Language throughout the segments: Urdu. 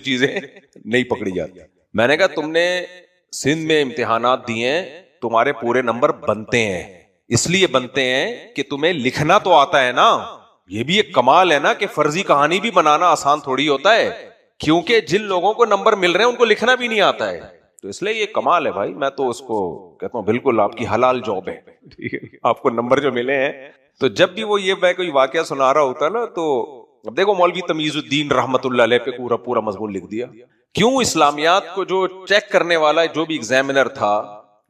چیزیں نہیں پکڑی جاتی. میں نے کہا تم نے سندھ میں امتحانات دیے ہیں, تمہارے پورے نمبر بنتے ہیں, اس لیے بنتے ہیں کہ تمہیں لکھنا تو آتا ہے نا. یہ بھی ایک کمال ہے نا کہ فرضی کہانی بھی بنانا آسان تھوڑی ہوتا ہے, کیونکہ جن لوگوں کو نمبر مل رہے ہیں ان کو لکھنا بھی نہیں آتا ہے. تو اس لیے یہ کمال ہے بھائی, میں تو اس کو کہتا ہوں بالکل آپ کی حلال جاب ہے, ٹھیک ہے, آپ کو نمبر جو ملے ہیں. تو جب بھی وہ یہ میں کوئی واقعہ سنا رہا ہوتا نا, تو اب دیکھو مولوی تمیز الدین رحمت اللہ علیہ پہ پورا مضمون لکھ دیا. کیوں اسلامیات کو جو چیک کرنے والا, جو بھی ایگزامینر تھا,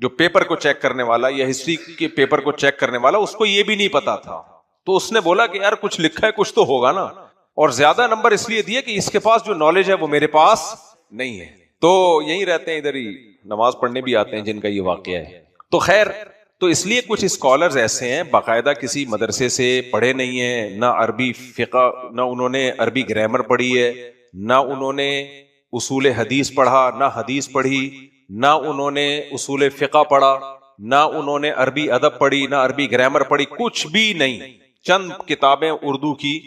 جو پیپر کو چیک کرنے والا یا ہسٹری کے پیپر کو چیک کرنے والا, اس کو یہ بھی نہیں پتا تھا. تو اس نے بولا کہ یار کچھ لکھا ہے, کچھ تو ہوگا نا, اور زیادہ نمبر اس لیے دیے کہ اس کے پاس جو نالج ہے وہ میرے پاس نہیں ہے. تو یہی رہتے ہیں ادھر ہی, نماز پڑھنے بھی آتے ہیں جن کا یہ واقعہ ہے. تو خیر, تو اس لیے کچھ اسکالرز ایسے ہیں باقاعدہ کسی مدرسے سے پڑھے نہیں ہیں, نہ عربی فقہ, نہ انہوں نے عربی گرامر پڑھی ہے, نہ انہوں نے اصول حدیث پڑھا, نہ حدیث پڑھی, نہ انہوں نے اصول فقہ پڑھا, نہ انہوں نے عربی ادب پڑھی, نہ عربی گرامر پڑھی, کچھ بھی نہیں. چند کتابیں اردو کی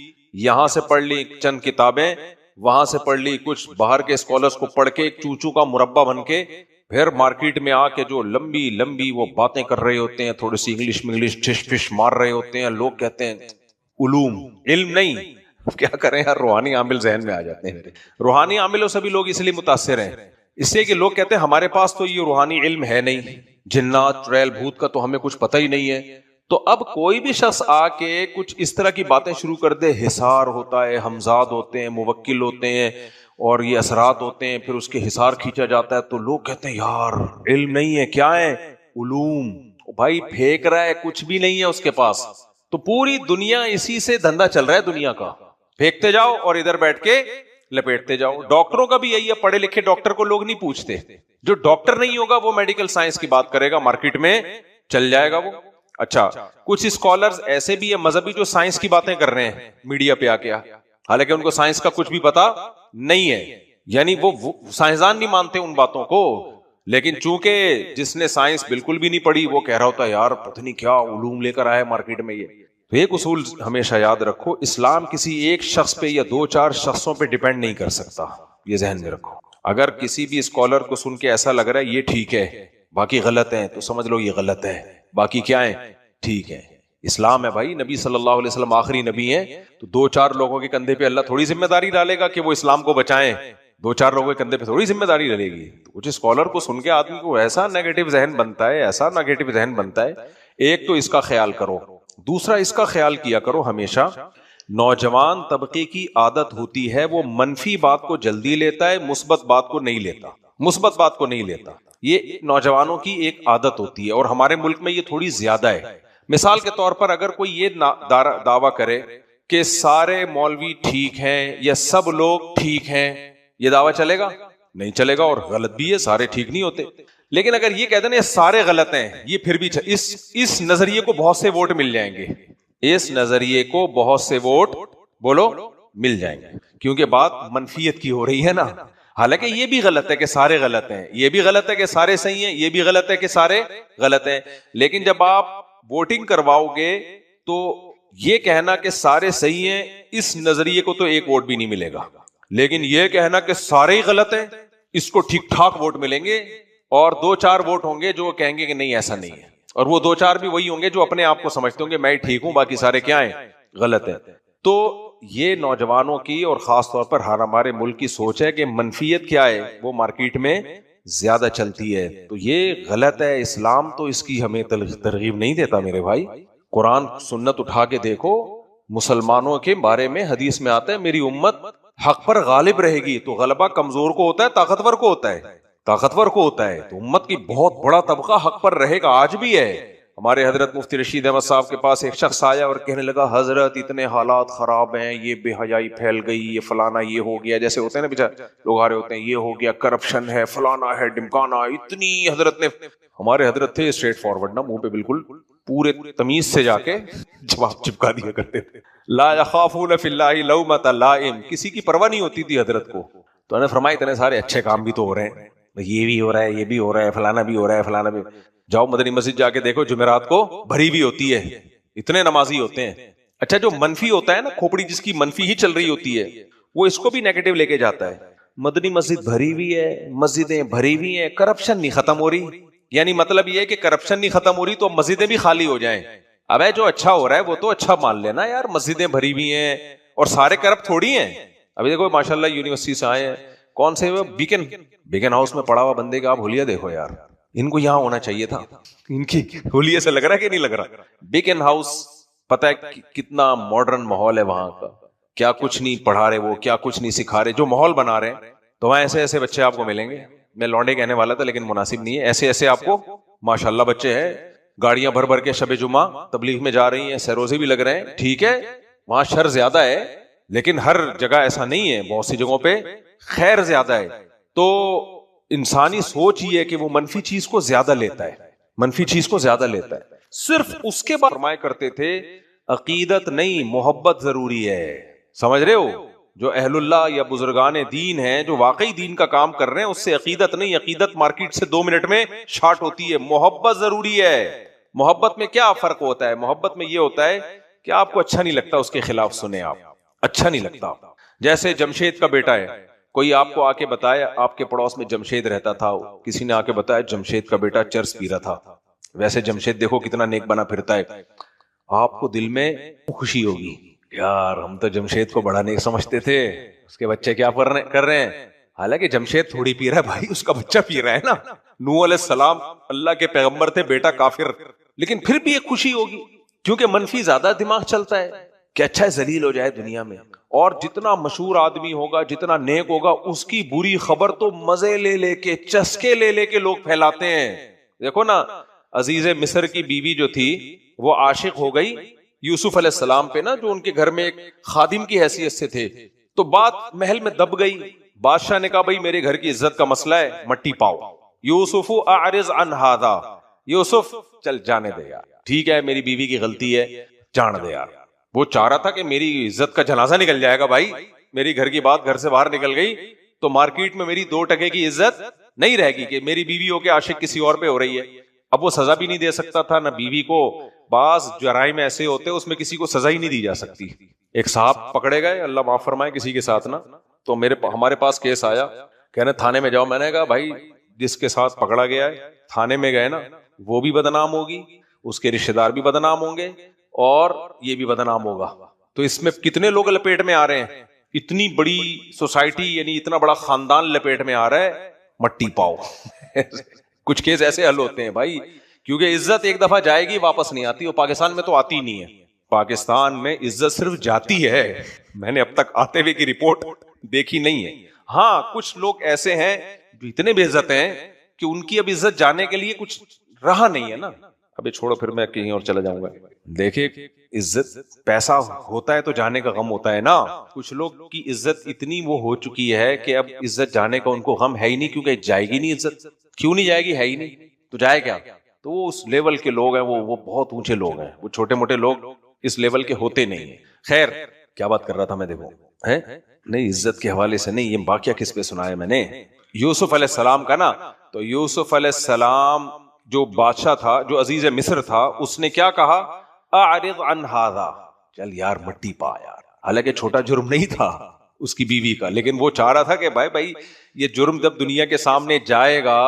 یہاں سے پڑھ لی, چند کتابیں وہاں سے پڑھ لی, کچھ باہر کے اسکالرز کو پڑھ کے چوچو کا مربع بن کے پھر مارکیٹ میں آ کے جو لمبی لمبی وہ باتیں کر رہے ہوتے ہیں, تھوڑی سی انگلش ٹھش فش مار رہے ہوتے ہیں. لوگ کہتے ہیں علوم, علم نہیں, کیا کریں یار, روحانی عامل ذہن میں آ جاتے ہیں. روحانی عاملوں سے بھی لوگ اس لیے متاثر ہیں, اس لیے کہ لوگ کہتے ہیں ہمارے پاس تو یہ روحانی علم ہے نہیں, جنات چڑیل بھوت کا تو ہمیں کچھ پتہ ہی نہیں ہے. تو اب کوئی بھی شخص آ کے کچھ اس طرح کی باتیں شروع کر دے, حصار ہوتا ہے, حمزاد ہوتے ہیں, موکل ہوتے ہیں, اور یہ اثرات ہوتے ہیں, پھر اس کے حصار کھینچا جاتا ہے, تو لوگ کہتے ہیں یار علم نہیں ہے, کیا ہے, علوم. بھائی پھینک رہا ہے, کچھ بھی نہیں ہے اس کے پاس. تو پوری دنیا اسی سے دھندا چل رہا ہے دنیا کا, پھینکتے جاؤ اور ادھر بیٹھ کے لپیٹتے جاؤ. ڈاکٹروں کا بھی یہی ہے, پڑھے لکھے ڈاکٹر کو لوگ نہیں پوچھتے, جو ڈاکٹر نہیں ہوگا وہ میڈیکل سائنس کی بات کرے گا, مارکیٹ میں چل جائے گا وہ. اچھا, کچھ اسکالرز ایسے بھی ہیں مذہبی جو سائنس کی باتیں کر رہے ہیں میڈیا پہ آ کے, حالانکہ ان کو سائنس کا کچھ بھی پتا نہیں ہے, یعنی وہ سائنسدان نہیں مانتے ان باتوں کو, لیکن چونکہ جس نے سائنس بالکل بھی نہیں پڑھی وہ کہہ رہا ہوتا ہے یار پتہ نہیں کیا علوم لے کر آیا مارکیٹ میں. یہ تو ایک اصول ہمیشہ یاد رکھو, اسلام کسی ایک شخص پہ یا دو چار شخصوں پہ ڈیپینڈ نہیں کر سکتا, یہ ذہن میں رکھو. اگر کسی بھی اسکالر کو سن کے ایسا لگ رہا ہے یہ ٹھیک ہے باقی غلط ہیں, تو سمجھ لو یہ غلط ہے, باقی کیا ہے, ٹھیک ہے. اسلام ہے بھائی, نبی صلی اللہ علیہ وسلم آخری نبی ہیں, تو دو چار لوگوں کے کندھے پہ اللہ تھوڑی ذمہ داری ڈالے گا کہ وہ اسلام کو بچائیں, دو چار لوگوں کے کندھے پہ تھوڑی ذمہ داری ڈالے گی. تو کچھ اسکالر کو سن کے آدمی کو ایسا نیگیٹو ذہن بنتا ہے, ایسا نیگیٹو ذہن بنتا ہے. ایک تو اس کا خیال کرو, دوسرا اس کا خیال کیا کرو ہمیشہ, نوجوان طبقے کی عادت ہوتی ہے وہ منفی بات کو جلدی لیتا ہے, مثبت بات کو نہیں لیتا, مثبت بات کو نہیں لیتا. یہ نوجوانوں کی ایک عادت ہوتی ہے, اور ہمارے ملک میں یہ تھوڑی زیادہ ہے. مثال کے طور پر اگر کوئی یہ دعویٰ کرے کہ سارے مولوی ٹھیک ہیں یا سب لوگ ٹھیک ہیں, یہ دعویٰ چلے گا؟ نہیں چلے گا, اور غلط بھی ہے, سارے ٹھیک نہیں ہوتے. لیکن اگر یہ کہتے ہیں سارے غلط ہیں, یہ پھر بھی اس نظریے کو بہت سے ووٹ مل جائیں گے, اس نظریے کو بہت سے ووٹ بولو مل جائیں گے, کیونکہ بات منفیت کی ہو رہی ہے نا. حالانکہ یہ بھی غلط ہے کہ سارے غلط ہیں, یہ بھی غلط ہے کہ سارے صحیح ہیں, یہ بھی غلط ہے کہ سارے غلط ہیں. لیکن جب آپ ووٹنگ کرواؤ گے تو یہ کہنا کہ سارے صحیح ہیں, اس نظریے کو تو ایک ووٹ بھی نہیں ملے گا. لیکن یہ کہنا کہ سارے ہی غلط ہیں, اس کو ٹھیک ٹھاک ووٹ ملیں گے, اور دو چار ووٹ ہوں گے جو کہیں گے کہ نہیں ایسا نہیں ہے, اور وہ دو چار بھی وہی ہوں گے جو اپنے آپ کو سمجھتے ہوں گے میں ٹھیک ہوں باقی سارے کیا ہیں, غلط ہیں. تو یہ نوجوانوں کی اور خاص طور پر ہمارے ملک کی سوچ ہے کہ منفیت کیا ہے, وہ مارکیٹ میں زیادہ چلتی ہے. تو یہ غلط ہے, اسلام تو اس کی ہمیں ترغیب نہیں دیتا میرے بھائی. قرآن سنت اٹھا کے دیکھو, مسلمانوں کے بارے میں حدیث میں آتا ہے میری امت حق پر غالب رہے گی. تو غلبہ کمزور کو ہوتا ہے, طاقتور کو ہوتا ہے, طاقتور کو ہوتا ہے. تو امت کی بہت بڑا طبقہ حق پر رہے گا, آج بھی ہے. ہمارے حضرت مفتی رشید احمد صاحب کے پاس ایک شخص آیا اور کہنے لگا حضرت اتنے حالات خراب ہیں, یہ بے حیائی پھیل گئی, یہ فلانا یہ ہو گیا, جیسے ہوتے ہیں نا بیچارے لوگ آ رہے ہوتے ہیں, یہ ہو گیا, کرپشن ہے, فلانا ہے, ڈمکانا. اتنی حضرت نے, ہمارے حضرت تھے اسٹریٹ فارورڈ نا, منہ پہ بالکل پورے تمیز سے جا کے جواب چپکا دیا کرتے تھے. لا یخافون فی اللہ لومۃ لائم, کسی کی پرواہ نہیں ہوتی تھی حضرت کو. تو انہوں نے فرمایا اتنے سارے اچھے کام بھی تو ہو رہے ہیں, یہ بھی ہو رہا ہے, یہ بھی ہو رہا ہے, فلانا بھی ہو رہا ہے, فلانا بھی. جاؤ مدنی مسجد جا کے دیکھو, جمعرات کو بھری بھی ہوتی ہے, اتنے نمازی ہوتے ہیں. اچھا جو منفی ہوتا ہے نا, کھوپڑی جس کی منفی ہی چل رہی ہوتی ہے, وہ اس کو بھی نیگیٹو لے کے جاتا ہے. مدنی مسجد بھری ہوئی ہے, مسجدیں بھری ہوئی ہیں, کرپشن نہیں ختم ہو رہی. یعنی مطلب یہ ہے کہ کرپشن نہیں ختم ہو رہی تو مسجدیں بھی خالی ہو جائیں. اب جو اچھا ہو رہا ہے وہ تو اچھا مان لینا یار, مسجدیں بھری ہوئی ہیں اور سارے کرپٹ تھوڑی ہیں. ابھی دیکھو ماشاءاللہ یونیورسٹی سے آئے ہیں, کون سے بیکن ہاؤس میں پڑا ہوا بندے کا آپ حلیہ دیکھو یار, ان کو یہاں ہونا چاہیے تھا. ان کی حلیہ سے لگ رہا ہے کہ نہیں لگ رہا؟ بیکن ہاؤس پتہ ہے کتنا ماڈرن ماحول ہے وہاں کا, کیا کچھ نہیں پڑھا رہے وہ, کیا کچھ نہیں سکھا رہے, جو ماحول بنا رہے ہیں. تو وہاں ایسے ایسے بچے آپ کو ملیں گے, میں لونڈے کہنے والا تھا لیکن مناسب نہیں ہے, ایسے ایسے آپ کو ماشاءاللہ بچے ہیں, گاڑیاں بھر بھر کے شب جمعہ تبلیغ میں جا رہی ہیں, سروزے بھی لگ رہے ہیں. ٹھیک ہے وہاں شر زیادہ ہے لیکن ہر جگہ ایسا نہیں ہے, بہت سی جگہوں پہ خیر زیادہ ہے. تو انسانی سوچ یہ ہے کہ وہ منفی چیز کو زیادہ لیتا ہے, منفی چیز کو زیادہ لیتا ہے. صرف اس کے بعد فرمایا کرتے تھے عقیدت نہیں محبت ضروری ہے. سمجھ رہے ہو؟ جو اہل اللہ یا بزرگان دین ہیں جو واقعی دین کا کام کر رہے ہیں, اس سے عقیدت نہیں, عقیدت مارکیٹ سے 2 منٹ میں شارٹ ہوتی ہے. محبت ضروری ہے. محبت میں کیا فرق ہوتا ہے؟ محبت میں یہ ہوتا ہے کہ آپ کو اچھا نہیں لگتا اس کے خلاف سنیں, آپ اچھا نہیں لگتا. جیسے جمشید کا بیٹا ہے, کوئی آپ کو آ کے بتایا آپ کے پڑوس میں جمشید رہتا تھا, کسی نے آ کے بتایا جمشید کا بیٹا چرس پی رہا تھا. ویسے جمشید دیکھو کتنا نیک بنا پھرتا ہے, آپ کو دل میں خوشی ہوگی, یار ہم تو جمشید کو بڑا نیک سمجھتے تھے, اس کے بچے کیا کر رہے ہیں. حالانکہ جمشید تھوڑی پی رہا ہے بھائی, اس کا بچہ پی رہا ہے نا. نوح علیہ السلام اللہ کے پیغمبر تھے, بیٹا کافر, لیکن پھر بھی ایک خوشی ہوگی کیونکہ منفی زیادہ دماغ چلتا ہے کہ اچھا ہے ذلیل ہو جائے دنیا میں. اور جتنا مشہور آدمی ہوگا, جتنا نیک ہوگا, اس کی بری خبر تو مزے لے لے کے, چسکے لے لے کے لوگ پھیلاتے ہیں. دیکھو نا عزیز مصر کی بیوی جو تھی وہ عاشق ہو گئی یوسف علیہ السلام پہ نا, جو ان کے گھر میں ایک خادم کی حیثیت سے تھے. تو بات محل میں دب گئی. بادشاہ نے کہا بھائی میرے گھر کی عزت کا مسئلہ ہے, مٹی پاؤ. یوسف اعرض عن ھذا, یوسف چل جانے دے یار, ٹھیک ہے میری بیوی کی غلطی ہے, جان دے یار. وہ چاہ رہا تھا کہ میری عزت کا جنازہ نکل جائے گا بھائی, میری گھر کی بات گھر سے باہر نکل گئی تو مارکیٹ میں میری 2 ٹکے کی عزت نہیں رہے گی کہ میری بیوی ہو کے عاشق کسی اور پہ ہو رہی ہے. اب وہ سزا بھی نہیں دے سکتا تھا نہ بیوی کو, بعض جرائم ایسے ہوتے اس میں کسی کو سزا ہی نہیں دی جا سکتی. ایک صاحب پکڑے گئے, اللہ معاف فرمائے, کسی کے ساتھ نا, تو ہمارے پاس کیس آیا, کہنے تھانے میں جاؤ. میں نے کہا بھائی جس کے ساتھ پکڑا گیا ہے تھانے میں گئے نا, وہ بھی بدنام ہوگی, اس کے رشتہ دار بھی بدنام ہوں گے, اور یہ بھی بدنام ہوگا. تو اس میں کتنے لوگ لپیٹ میں آ رہے ہیں, اتنی بڑی سوسائٹی یعنی اتنا بڑا خاندان لپیٹ میں آ رہا ہے, مٹی پاؤ. کچھ کیس ایسے حل ہوتے ہیں بھائی, کیونکہ عزت ایک دفعہ جائے گی واپس نہیں آتی, اور پاکستان میں تو آتی ہی نہیں ہے. پاکستان میں عزت صرف جاتی ہے, میں نے اب تک آتے ہوئے کی رپورٹ دیکھی نہیں ہے. ہاں کچھ لوگ ایسے ہیں جو اتنے بے عزت ہیں کہ ان کی اب عزت جانے کے لیے کچھ رہا نہیں ہے نا. ابھی چھوڑو, پھر میں کہیں اور چلا جاؤں گا. دیکھیں عزت پیسہ ہوتا ہے تو جانے کا غم ہوتا ہے نا. کچھ لوگ کی عزت اتنی وہ ہو چکی ہے کہ اب عزت جانے کا ان کو غم ہے ہی نہیں, کیونکہ جائے گی نہیں عزت. کیوں نہیں جائے گی, ہے ہی نہیں, تو جائے کیا. تو وہ اس لیول کے لوگ ہیں, وہ بہت اونچے لوگ ہیں, وہ چھوٹے موٹے لوگ اس لیول کے ہوتے نہیں ہیں. خیر کیا بات کر رہا تھا میں, دیکھو ہے نہیں عزت کے حوالے سے نہیں, یہ واقعہ کس پہ سنایا میں نے, یوسف علیہ السلام کا نا. تو یوسف علیہ السلام جو بادشاہ تھا, جو عزیز مصر تھا, اس نے کیا کہا, اعرض عن ھذا, چل یار مٹی پا یار. حالانکہ چھوٹا جرم نہیں تھا اس کی بیوی کا, لیکن وہ چاہ رہا تھا کہ بھائی یہ جرم جب دنیا کے سامنے جائے گا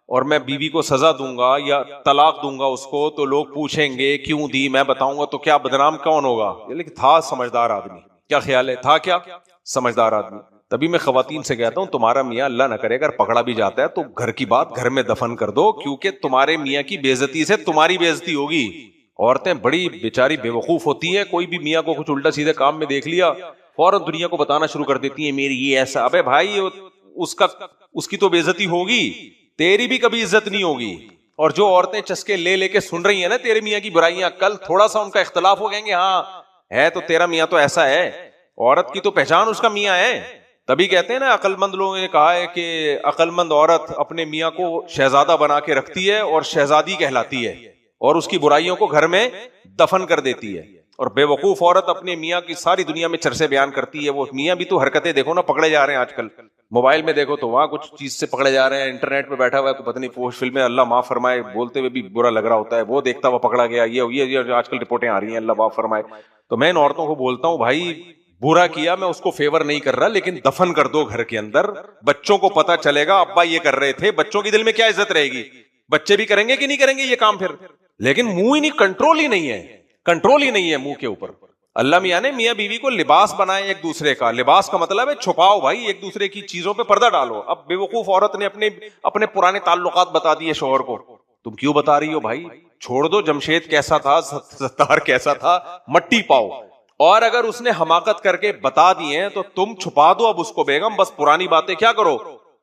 اور میں بیوی کو سزا دوں گا یا طلاق دوں گا اس کو, تو لوگ پوچھیں گے کیوں دی, میں بتاؤں گا تو کیا بدنام کون ہوگا. لیکن تھا سمجھدار آدمی, کیا خیال ہے, تھا کیا سمجھدار آدمی. تبھی میں خواتین سے کہتا ہوں تمہارا میاں اللہ نہ کرے اگر پکڑا بھی جاتا ہے تو گھر کی بات گھر میں دفن کر دو, کیونکہ تمہارے میاں کی بے عزتی سے تمہاری بے عزتی ہوگی. عورتیں بڑی بیچاری بے وقوف ہوتی ہیں, کوئی بھی میاں کو کچھ الٹا سیدھے کام میں دیکھ لیا فوراً دنیا کو بتانا شروع کر دیتی ہیں میری یہ ایسا. ابے بھائی اس کی تو بے عزتی ہوگی, تیری بھی کبھی عزت نہیں ہوگی. اور جو عورتیں چسکے لے لے کے سن رہی ہیں نا تیرے میاں کی برائیاں, کل تھوڑا سا ان کا اختلاف ہو گئیں گے, ہاں ہے تو تیرا میاں تو ایسا ہے. عورت کی تو پہچان اس کا میاں ہے. تبھی کہتے ہیں نا عقل مند لوگوں نے کہا ہے کہ عقل مند عورت اپنے میاں کو شہزادہ بنا کے رکھتی ہے اور شہزادی کہلاتی ہے, اور اس کی برائیوں کو گھر میں دفن کر دیتی ہے. اور بے وقوف عورت اپنے میاں کی ساری دنیا میں چرچے بیان کرتی ہے. وہ میاں بھی تو حرکتیں دیکھو نا, پکڑے جا رہے ہیں آج کل, موبائل میں دیکھو تو وہاں کچھ چیز سے پکڑے جا رہے ہیں, انٹرنیٹ پہ بیٹھا ہوا ہے پتہ نہیں پوسٹ فلمیں, اللہ معاف فرمائے, بولتے ہوئے بھی برا لگ رہا ہوتا ہے, وہ دیکھتا ہوا پکڑا گیا, یہ آج کل رپورٹیں آ رہی ہیں, اللہ معاف فرمائے. تو میں ان عورتوں کو بولتا ہوں بھائی برا کیا میں اس کو فیور نہیں کر رہا, لیکن دفن کر دو گھر کے اندر, بچوں کو پتا چلے گا ابا یہ کر رہے تھے, بچوں کے دل میں کیا عزت رہے گی, بچے بھی کریں گے کہ نہیں کریں گے یہ کام پھر, لیکن منہ ہی نہیں, کنٹرول ہی نہیں ہے, کنٹرول ہی نہیں ہے منہ کے اوپر. اللہ میاں نے میاں بیوی کو لباس بنائے ایک دوسرے کا, لباس کا مطلب ہے چھپاؤ بھائی, ایک دوسرے کی چیزوں پہ پردہ ڈالو. اب بے وقوف عورت نے اپنے پرانے تعلقات بتا دیے شوہر کو, تم کیوں بتا رہی ہو بھائی, چھوڑ دو, جمشید کیسا تھا, ستار کیسا تھا, مٹی پاؤ. اور اگر اس نے حماقت کر کے بتا دیے ہیں تو تم چھپا دو اب اس کو بیگم, بس پرانی باتیں کیا کرو,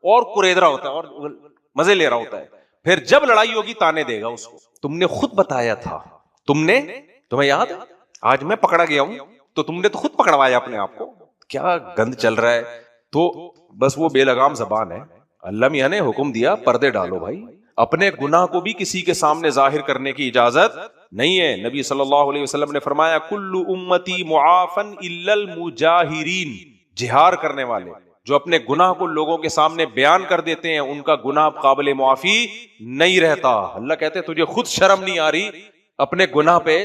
اور کرید رہا ہوتا ہے اور مزے لے رہا ہوتا ہے, پھر جب لڑائی ہوگی تانے دے گا اس کو, تم نے خود بتایا تھا, تمہیں یاد ہے, آج میں پکڑا گیا ہوں تو تم نے تو خود پکڑوایا اپنے آپ کو, کیا گند چل رہا ہے. تو بس وہ بے لگام زبان ہے. اللہ میاں نے حکم دیا پردے ڈالو بھائی, اپنے گناہ کو بھی کسی کے سامنے ظاہر کرنے کی اجازت نہیں ہے. نبی صلی اللہ علیہ وسلم نے فرمایا کل امتی معافن الا المجاہرین, جہار کرنے والے جو اپنے گناہ کو لوگوں کے سامنے بیان کر دیتے ہیں ان کا گناہ قابل معافی نہیں رہتا. اللہ کہتے ہیں تجھے خود شرم نہیں آ رہی اپنے گناہ پہ,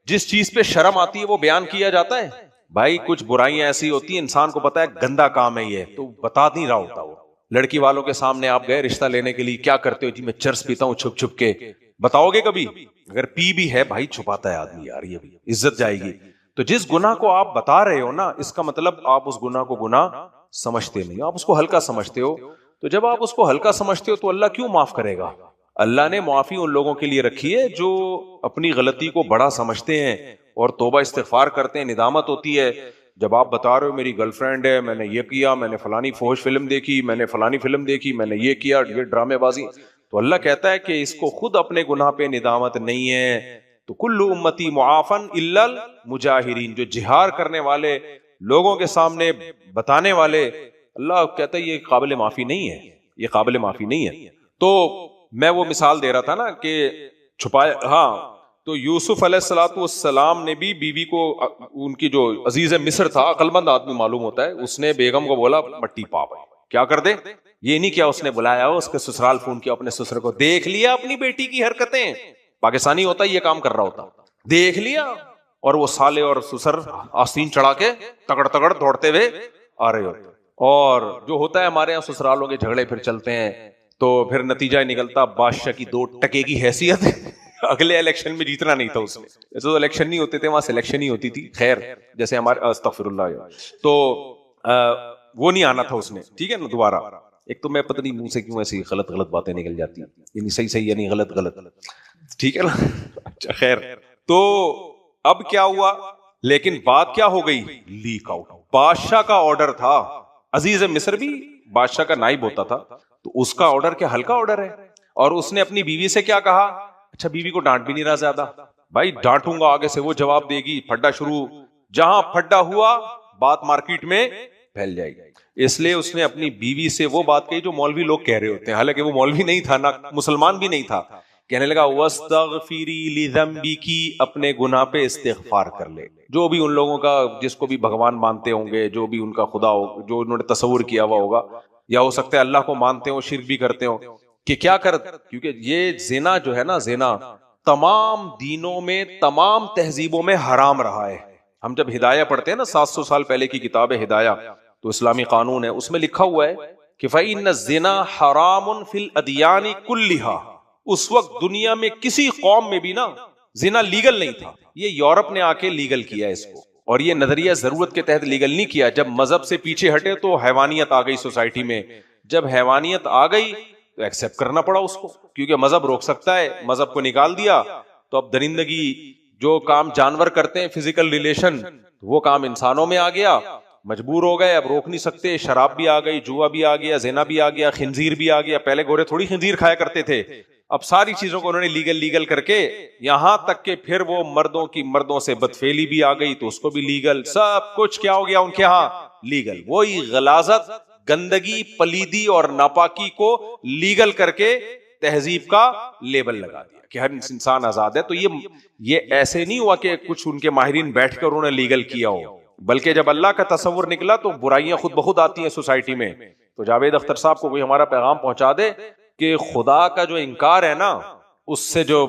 جس چیز پہ شرم آتی ہے وہ بیان کیا جاتا ہے. بھائی کچھ برائیاں ایسی ہوتی ہیں انسان کو پتا ہے گندا کام ہے یہ, تو بتا نہیں رہا ہوتا. وہ لڑکی والوں کے سامنے آپ گئے رشتہ لینے کے لیے, کیا کرتے ہو, جی میں چرس پیتا ہوں چھپ چھپ کے, بتاؤ گے کبھی؟ اگر پی بھی ہے بھائی چھپاتا ہے آدمی, یار یہ بھی عزت جائے گی. تو جس گناہ کو آپ بتا رہے ہو نا, اس کا مطلب آپ اس گناہ کو گناہ سمجھتے نہیں, آپ اس کو ہلکا سمجھتے ہو. تو جب آپ اس کو ہلکا سمجھتے ہو تو اللہ کیوں معاف کرے گا؟ اللہ نے معافی ان لوگوں کے لیے رکھی ہے جو اپنی غلطی کو بڑا سمجھتے ہیں اور توبہ استغفار کرتے ہیں, ندامت ہوتی ہے. جب آپ بتا رہے ہو میری گرل فرینڈ ہے, میں نے یہ کیا, میں نے فلانی فحش فلم دیکھی, میں نے فلانی فلم دیکھی, میں نے یہ کیا, یہ ڈرامے بازی, تو اللہ کہتا ہے کہ اس کو خود اپنے گناہ پہ ندامت نہیں ہے. تو کل امتی معافن الا المجاہرین, جو جہار کرنے والے, لوگوں کے سامنے بتانے والے, اللہ کہتا ہے یہ قابل معافی نہیں ہے, یہ قابل معافی نہیں ہے. تو میں وہ مثال دے رہا تھا نا کہ چھپایا, ہاں تو یوسف علیہ الصلوۃ والسلام نے بھی بیوی کو, ان کی جو عزیز مصر تھا, عقل مند آدمی معلوم ہوتا ہے, اس نے بیگم کو بولا مٹی پا بھائی, کیا کر دے, یہ نہیں کیا اس نے بلایا اس کے سسرال, فون کیا اپنے سسر کو, دیکھ لیا اپنی بیٹی کی حرکتیں, پاکستانی ہوتا یہ کام کر رہا ہوتا, دیکھ لیا, اور وہ سالے اور سسر آستین چڑھا کے تگڑ تگڑ دوڑتے ہوئے آ رہے ہوتے. اور جو ہوتا ہے ہمارے یہاں سسرالوں کے جھگڑے پھر چلتے ہیں, تو پھر نتیجہ نکلتا بادشاہ کی 2 ٹکے کی حیثیت, اگلے الیکشن میں جیتنا نہیں تھا اس نے. ایسے تو الیکشن نہیں ہوتے تھے, وہاں سلیکشن ہی ہوتی تھی. خیر جیسے ہمارے استغفر اللہ, تو وہ نہیں آنا تھا اس نے, ٹھیک ہے نا دوبارہ. ایک تو میں پتہ نہیں منہ سے کیوں ایسی غلط غلط باتیں نکل جاتی ہیں, یعنی صحیح صحیح یعنی غلط غلط, ٹھیک ہے نا. اچھا خیر, تو اب کیا ہوا, لیکن بات کیا ہو گئی, لیک آؤٹ. بادشاہ کا آرڈر تھا, عزیز مصر بھی بادشاہ کا نائب ہوتا تھا, تو اس کا آرڈر کیا ہلکا آرڈر ہے. اور اس نے اپنی بیوی سے کیا کہا, اچھا بیوی کو ڈانٹ بھی نہیں رہا زیادہ, بھائی ڈانٹوں گا آگے سے وہ جواب دے گی, پھڈا شروع, جہاں پھڈا ہوا بات مارکیٹ میں پھیل جائے گی. اس لیے اس نے اپنی بیوی سے وہ بات کہی جو مولوی لوگ کہہ رہے ہوتے ہیں, حالانکہ وہ مولوی نہیں تھا, نہ مسلمان بھی نہیں تھا. کہنے لگا واستغفری لذنبکی, اپنے گناہ پہ استغفار کر لے. جو بھی ان لوگوں کا, جس کو بھی بھگوان مانتے ہوں گے, جو بھی ان کا خدا ہو, جو انہوں نے تصور کیا ہوا ہوگا, یا ہو سکتا ہے اللہ کو مانتے ہوں شرک بھی کرتے ہوں, کہ کیا کر, کیونکہ یہ زنا جو ہے نا, زنا تمام دینوں میں, تمام تہذیبوں میں حرام رہا ہے. ہم جب ہدایہ پڑھتے ہیں نا, 700 سال پہلے کی کتاب ہے ہدایہ, تو اسلامی قانون ہے, اس میں لکھا ہوا ہے کہ فَإِنَّ الزِّنَا حَرَامٌ فِي الْأَدْيَانِ كُلِّهَا. اس وقت دنیا میں کسی قوم میں بھی نا زنا لیگل نہیں تھا, یہ یورپ نے آ کے لیگل کیا اس کو, اور یہ نظریہ ضرورت کے تحت لیگل نہیں کیا. جب مذہب سے پیچھے ہٹے تو حیوانیت آ گئی سوسائٹی میں, جب حیوانیت آ گئی تو ایکسپٹ کرنا پڑا اس کو, کیونکہ مذہب روک سکتا ہے, مذہب کو نکال دیا تو اب درندگی, جو کام جانور کرتے ہیں فزیکل ریلیشن, وہ کام انسانوں میں آ گیا, مجبور ہو گئے, اب روک نہیں سکتے. شراب بھی آ گئی, جوا بھی آ گیا, زنا بھی آ گیا, خنزیر بھی آ گیا. پہلے گورے تھوڑی خنزیر کھایا کرتے تھے, اب ساری چیزوں کو انہوں نے لیگل کر کے, یہاں تک کہ پھر وہ مردوں سے بدفعلی بھی آ گئی تو اس کو بھی لیگل, سب کچھ کیا ہو گیا ان کے ہاں لیگل. وہی غلاظت, گندگی, پلیدی اور ناپاکی کو لیگل کر کے تہذیب کا لیبل لگا دیا کہ ہر انسان آزاد ہے. تو یہ ایسے نہیں ہوا کہ کچھ ان کے ماہرین بیٹھ کر انہوں نے لیگل کیا ہو, بلکہ جب اللہ کا تصور نکلا تو برائیاں خود بخود آتی ہیں سوسائٹی میں. تو جاوید اختر صاحب کو کوئی ہمارا پیغام پہنچا دے کہ خدا کا جو انکار ہے نا, اس سے جو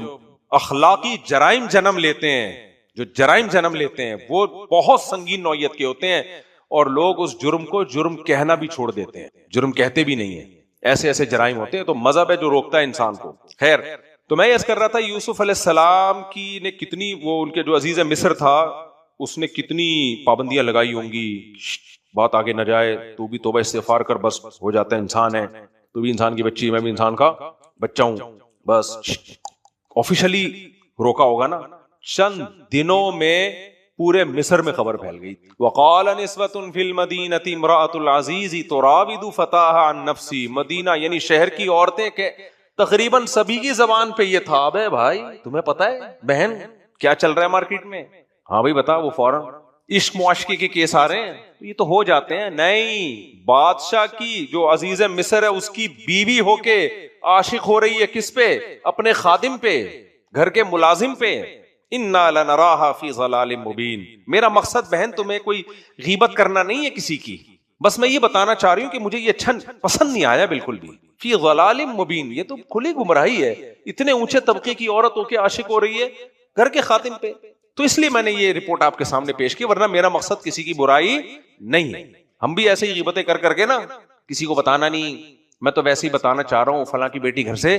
اخلاقی جرائم جنم لیتے ہیں, جو جرائم جنم لیتے ہیں وہ بہت سنگین نوعیت کے ہوتے ہیں، اور لوگ اس جرم کو جرم کہنا بھی چھوڑ دیتے ہیں، جرم کہتے بھی نہیں ہیں. ایسے ایسے جرائم ہوتے ہیں. تو مذہب ہے جو روکتا ہے انسان کو. خیر، تو میں یہ کر رہا تھا یوسف علیہ السلام کی نے کتنی، وہ ان کے جو عزیز مصر تھا اس نے کتنی پابندیاں لگائی ہوں گی. بات آگے نہ جائے، تو بھی توبہ استغفار کر، بس ہو جاتا ہے، انسان ہے، تو بھی انسان کی بچی، میں بھی انسان کا بچہ ہوں، بس آفیشلی روکا ہوگا نا. چند دنوں میں پورے مصر میں خبر پھیل گئی. وقال نسوۃ فی المدینۃ امرأۃ العزیز تراود فتاها عن نفسی. مدینہ یعنی شہر کی عورتیں کہ تقریباً سبھی کی زبان پہ یہ تھا، ابے بھائی تمہیں پتہ ہے بہن کیا چل رہا ہے مارکیٹ میں؟ ہاں بھائی بتا. وہ فوراً عشق معاشقے کے کیس آ رہے ہیں، یہ تو ہو جاتے ہیں. نہیں، بادشاہ کی جو عزیز مصر ہے اس کی بیوی ہو کے عاشق ہو رہی ہے کس پہ؟ اپنے خادم پہ، گھر کے ملازم پہ. انا لنراھا فی ضلال مبین. میرا مقصد بہن تمہیں کوئی غیبت کرنا نہیں ہے کسی کی، بس میں یہ بتانا چاہ رہی ہوں کہ مجھے یہ اچھا پسند نہیں آیا بالکل بھی. فی ضلال مبین، یہ تو کھلی گمراہی ہے. اتنے اونچے طبقے کی عورت ہو کے عاشق ہو رہی ہے گھر کے خادم پہ. تو اس لیے میں نے یہ رپورٹ آپ کے سامنے پیش کی، ورنہ میرا مقصد کسی کی برائی نہیں ہے. ہم بھی ایسے ہی غیبتیں کر کے نا کسی کو بتانا نہیں. میں تو ویسے ہی بتانا چاہ رہا ہوں فلاں کی بیٹی گھر سے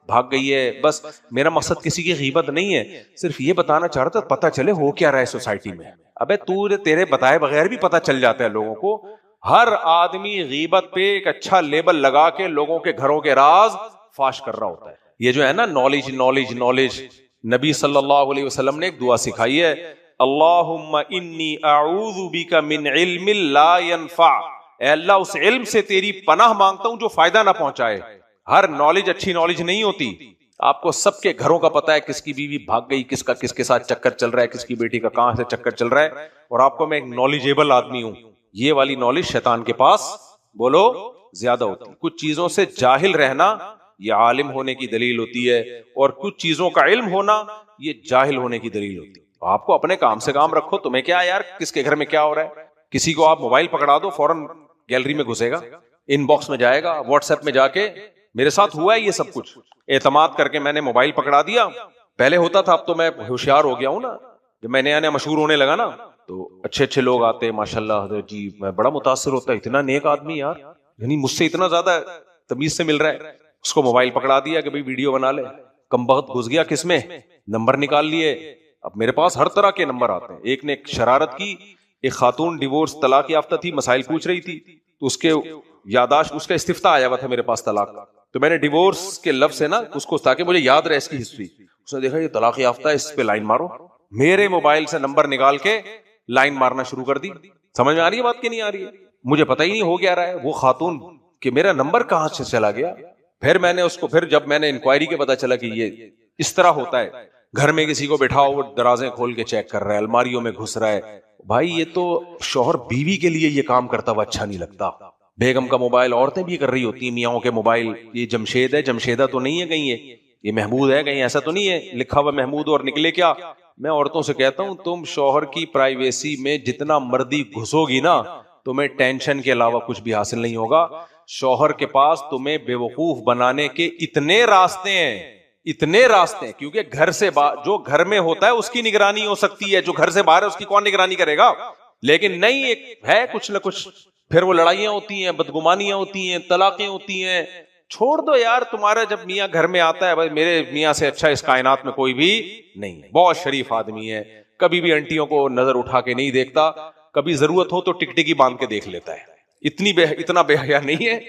بھاگ گئی ہے، بس میرا مقصد کسی کی غیبت نہیں ہے. صرف یہ بتانا چاہ رہا تھا پتہ چلے ہو کیا رہا ہے سوسائٹی میں. ابے تیرے بتائے بغیر بھی پتہ چل جاتا ہے لوگوں کو. ہر آدمی غیبت پہ ایک اچھا لیبل لگا کے لوگوں کے گھروں کے راز فاش کر رہا ہوتا ہے. یہ جو ہے نا نالج نالج نالج، نبی صلی اللہ علیہ وسلم نے ایک دعا سکھائی ہے، اللہم انی اعوذ بک من علم لا ینفع. اے اللہ اس علم سے تیری پناہ مانگتا ہوں جو فائدہ نہ پہنچائے. ہر نالج اچھی نالج نہیں ہوتی. آپ کو سب کے گھروں کا پتا ہے، کس کی بیوی بھاگ گئی، کس کا کس کے ساتھ چکر چل رہا ہے، کس کی بیٹی کا کہاں سے چکر چل رہا ہے. اور آپ کو میں ایک نالجیبل آدمی ہوں. یہ والی نالج شیطان کے پاس بولو زیادہ ہوتی. کچھ چیزوں سے جاہل رہنا یہ عالم ہونے کی دلیل ہوتی ہے، اور کچھ چیزوں کا علم ہونا یہ جاہل ہونے کی دلیل ہوتی ہے. آپ کو اپنے کام سے کام رکھو. تمہیں کیا یار کس کے گھر میں کیا ہو رہا ہے؟ کسی کو آپ موبائل پکڑا دو فوراً گیلری میں گھسے گا، ان باکس میں جائے گا، واٹس ایپ میں جا کے. میرے ساتھ ہوا ہے یہ سب کچھ. اعتماد کر کے میں نے موبائل پکڑا دیا. پہلے ہوتا تھا، اب تو میں ہوشیار ہو گیا ہوں نا. جب میں نیا نیا مشہور ہونے لگا نا تو اچھے اچھے لوگ آتے ماشاءاللہ حضرت جی. میں بڑا متاثر ہوتا، اتنا نیک آدمی یار، یعنی مجھ سے اتنا زیادہ تمیز سے مل رہا ہے. اس کو موبائل پکڑا دیا کہ بھئی ویڈیو بنا لے. کم بخت گھس گیا کس میں، نمبر نکال لیے. اب میرے پاس ہر طرح کے نمبر آتے ہیں. ایک نے ایک شرارت کی، ایک خاتون ڈیورس طلاق یافتہ تھی، مسائل پوچھ رہی تھی، تو اس کے یاداشت، اس کا استفتاء آیا ہوا تھا میرے پاس طلاق کا. تو میں نے ڈیورس کے لفظ سے نا اس کو، تاکہ مجھے یاد رہے اس کی ہسٹری. اس نے دیکھا یہ طلاق یافتہ ہے، اس پہ لائن مارو. میرے موبائل سے نمبر نکال کے لائن مارنا شروع کر دی. سمجھ میں آ رہی ہے بات کہ نہیں آ رہی ہے؟ مجھے پتہ ہی نہیں ہو گیا رہا ہے وہ خاتون کہ میرا نمبر کہاں سے چلا گیا. پھر میں نے اس کو، پھر جب میں نے انکوائری کے پتا چلا کہ یہ اس طرح ہوتا ہے، گھر میں کسی کو بٹھاؤ وہ درازیں کھول کے چیک کر رہا ہے، الماریوں میں گھس رہا ہے. بھائی یہ تو شوہر بیوی کے لیے یہ کام کرتا ہوا اچھا نہیں لگتا. بیگم کا موبائل عورتیں بھی کر رہی ہوتی ہیں، میاں کے موبائل. یہ جمشید ہے، جمشیدہ تو نہیں ہے کہیں، یہ محمود ہے کہیں، ایسا تو نہیں ہے لکھا ہوا محمود اور نکلے کیا. میں عورتوں سے کہتا ہوں تم شوہر کی پرائیویسی میں جتنا مردی گھسو گی نا، تمہیں ٹینشن کے علاوہ کچھ بھی حاصل نہیں ہوگا. شوہر کے پاس تمہیں بے وقوف بنانے کے اتنے راستے ہیں، اتنے راستے ہیں. کیونکہ گھر سے جو گھر میں ہوتا ہے اس کی نگرانی ہو سکتی ہے، جو گھر سے باہر ہے اس کی کون نگرانی کرے گا. لیکن نہیں، ایک ہے کچھ نہ کچھ. پھر وہ لڑائیاں ہوتی ہیں، بدگمانیاں ہوتی ہیں، طلاقیں ہوتی ہیں. چھوڑ دو یار. تمہارا جب میاں گھر میں آتا ہے، بھائی میرے میاں سے اچھا اس کائنات میں کوئی بھی نہیں ہے، بہت شریف آدمی ہے، کبھی بھی انٹیوں کو نظر اٹھا کے نہیں دیکھتا، کبھی ضرورت ہو تو ٹکٹکی باندھ کے دیکھ لیتا ہے. اتنا بے حیا نہیں ہے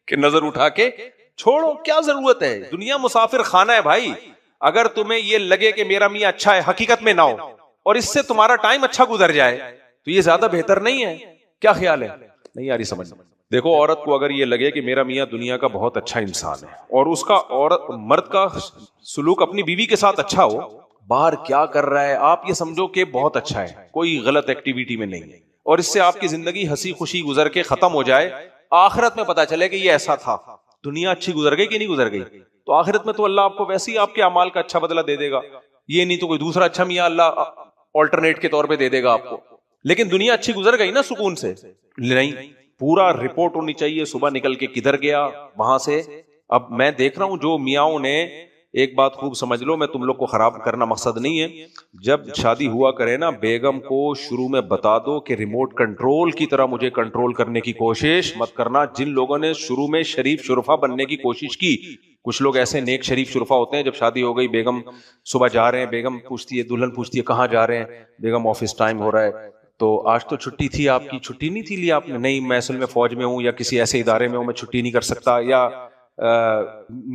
کہ نظر اٹھا کے. چھوڑو، کیا ضرورت ہے؟ دنیا مسافر خانہ ہے بھائی. اگر تمہیں یہ لگے کہ میرا میاں اچھا ہے، حقیقت میں نہ ہو، اور اس سے تمہارا ٹائم اچھا گزر جائے، تو یہ زیادہ بہتر نہیں ہے؟ کیا خیال ہے؟ نہیں آ رہی سمجھ؟ دیکھو عورت کو اگر یہ لگے کہ میرا میاں دنیا کا بہت اچھا انسان ہے، اور اس کا مرد کا سلوک اپنی بیوی کے ساتھ اچھا ہو، باہر کیا کر رہا ہے آپ یہ سمجھو کہ بہت اچھا ہے، کوئی غلط ایکٹیویٹی میں نہیں ہے، اور اس سے آپ کی زندگی ہنسی خوشی گزر کے ختم ہو جائے، آخرت میں پتا چلے کہ یہ ایسا تھا. دنیا اچھی گزر گئی کہ نہیں گزر گئی؟ تو آخرت میں تو اللہ آپ کو ویسے ہی آپ کے اعمال کا اچھا بدلہ دے دے گا. یہ نہیں تو کوئی دوسرا اچھا میاں اللہ آلٹرنیٹ کے طور پہ دے دے گا آپ کو. لیکن دنیا اچھی گزر گئی نا سکون سے؟ نہیں، پورا رپورٹ ہونی چاہیے صبح نکل کے کدھر گیا وہاں سے. اب میں دیکھ رہا ہوں جو میاں نے ایک بات خوب سمجھ لو, میں تم لوگ کو خراب کرنا مقصد نہیں ہے. جب شادی ہوا کرے نا, بیگم کو شروع میں بتا دو کہ ریموٹ کنٹرول کی طرح مجھے کنٹرول کرنے کی کوشش مت کرنا. جن لوگوں نے شروع میں شریف شرفا بننے کی کوشش کی, کچھ لوگ ایسے نیک شریف شرفا ہوتے ہیں, جب شادی ہو گئی بیگم صبح جا رہے ہیں, بیگم پوچھتی ہے, دلہن پوچھتی ہے کہاں جا رہے ہیں, بیگم آفس ٹائم ہو رہا ہے, تو آج تو چھٹی تھی آپ کی, چھٹی نہیں تھی لی آپ نے, نہیں میں اصل میں فوج میں ہوں یا کسی ایسے ادارے میں ہوں, میں چھٹی نہیں کر سکتا, یا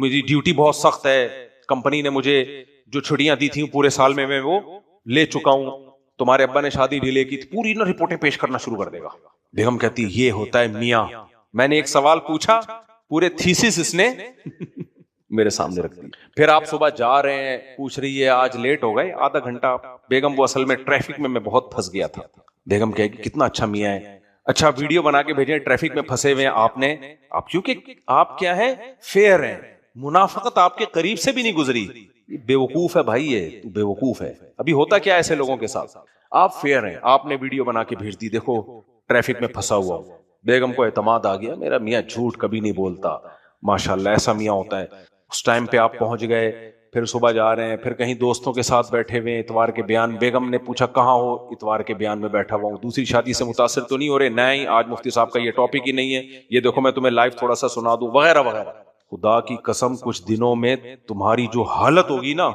میری ڈیوٹی بہت سخت ہے, کمپنی نے مجھے جو چھٹیاں دی تھیں پورے سال میں وہ لے چکا ہوں, تمہارے ابا نے شادی ڈیلے کی, پوری نا رپورٹیں پیش کرنا شروع کر دے گا. بیگم کہتی یہ ہوتا ہے میاں, میں نے ایک سوال پوچھا, پورے تھیسس اس نے میرے سامنے رکھ دی. پھر آپ صبح جا رہے ہیں, پوچھ رہی ہے آج لیٹ ہو گئے آدھا گھنٹہ. بیگم وہ اصل میں ٹریفک میں بہت پھنس گیا تھا. بیگم کہے گی کتنا اچھا میاں ہے, اچھا ویڈیو بنا کے بھیجیں ٹریفک میں پھنسے ہوئے ہیں آپ نے, آپ کیونکہ آپ کیا ہے فیئر ہیں, منافقت آپ کے قریب سے بھی نہیں گزری. بیوقوف ہے بھائی, یہ تو بیوقوف ہے. ابھی ہوتا کیا ایسے لوگوں کے ساتھ, آپ فیئر ہیں, آپ نے ویڈیو بنا کے بھیج دی, دیکھو ٹریفک میں پھنسا ہوا. بیگم کو اعتماد آ گیا, میرا میاں جھوٹ کبھی نہیں بولتا, ماشاءاللہ ایسا میاں ہوتا ہے. اس ٹائم پہ آپ پہنچ گئے, پھر صبح جا رہے ہیں, پھر کہیں دوستوں کے ساتھ بیٹھے ہوئے, اتوار کے بیان. بیگم نے پوچھا کہاں ہو, اتوار کے بیان میں بیٹھا ہوا ہوں. دوسری شادی سے متاثر تو نہیں ہو رہے, نہیں آج مفتی صاحب کا یہ ٹاپک ہی نہیں ہے, یہ دیکھو میں تمہیں لائیو تھوڑا سا سنا دوں, وغیرہ وغیرہ. خدا کی قسم کچھ دنوں میں تمہاری جو حالت ہوگی نا,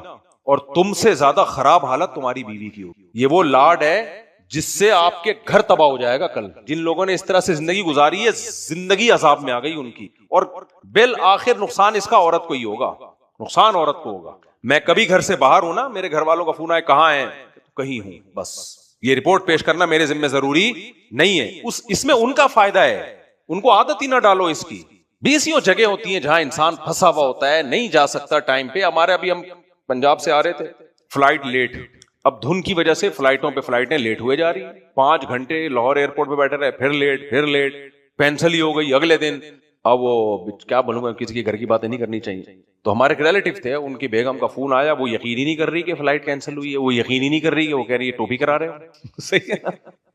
اور تم سے زیادہ خراب حالت تمہاری بیوی کی ہوگی. یہ وہ لاڈ ہے جس سے آپ کے گھر تباہ ہو جائے گا کل. جن لوگوں نے اس طرح سے زندگی گزاری ہے, زندگی عذاب میں آ گئی ان کی, اور بالآخر نقصان اس کا عورت کو ہی ہوگا, نقصان عورت کو ہوگا. میں کبھی گھر سے باہر ہوں نا, میرے گھر والوں کا فون آئے کہاں ہیں, کہیں ہوں, بس یہ رپورٹ پیش کرنا میرے ذمہ ضروری نہیں ہے. اس میں ان کا فائدہ ہے, ان کو عادت ہی نہ ڈالو اس کی. 20 جگہ ہوتی ہیں جہاں انسان پھنسا ہوا ہوتا ہے, نہیں جا سکتا ٹائم پہ. ہمارے ابھی ہم پنجاب سے آ رہے تھے, فلائٹ لیٹ, اب دھن کی وجہ سے فلائٹوں پہ فلائٹیں لیٹ ہوئے جا رہی ہیں. 5 گھنٹے لاہور ایئرپورٹ پہ بیٹھے رہے, پھر لیٹ, کینسل ہی ہو گئی اگلے دن. اب وہ کیا بولوں گا, کسی کے گھر کی باتیں نہیں کرنی چاہیے. تو ہمارے ایک ریلیٹیو تھے, ان کی بیگم کا فون آیا, وہ یقین ہی نہیں کر رہی کہ فلائٹ کینسل ہوئی ہے, وہ یقین ہی نہیں کر رہی ہے, وہ کہہ رہی ہے ٹوپی کرا رہے ہو. صحیح ہے.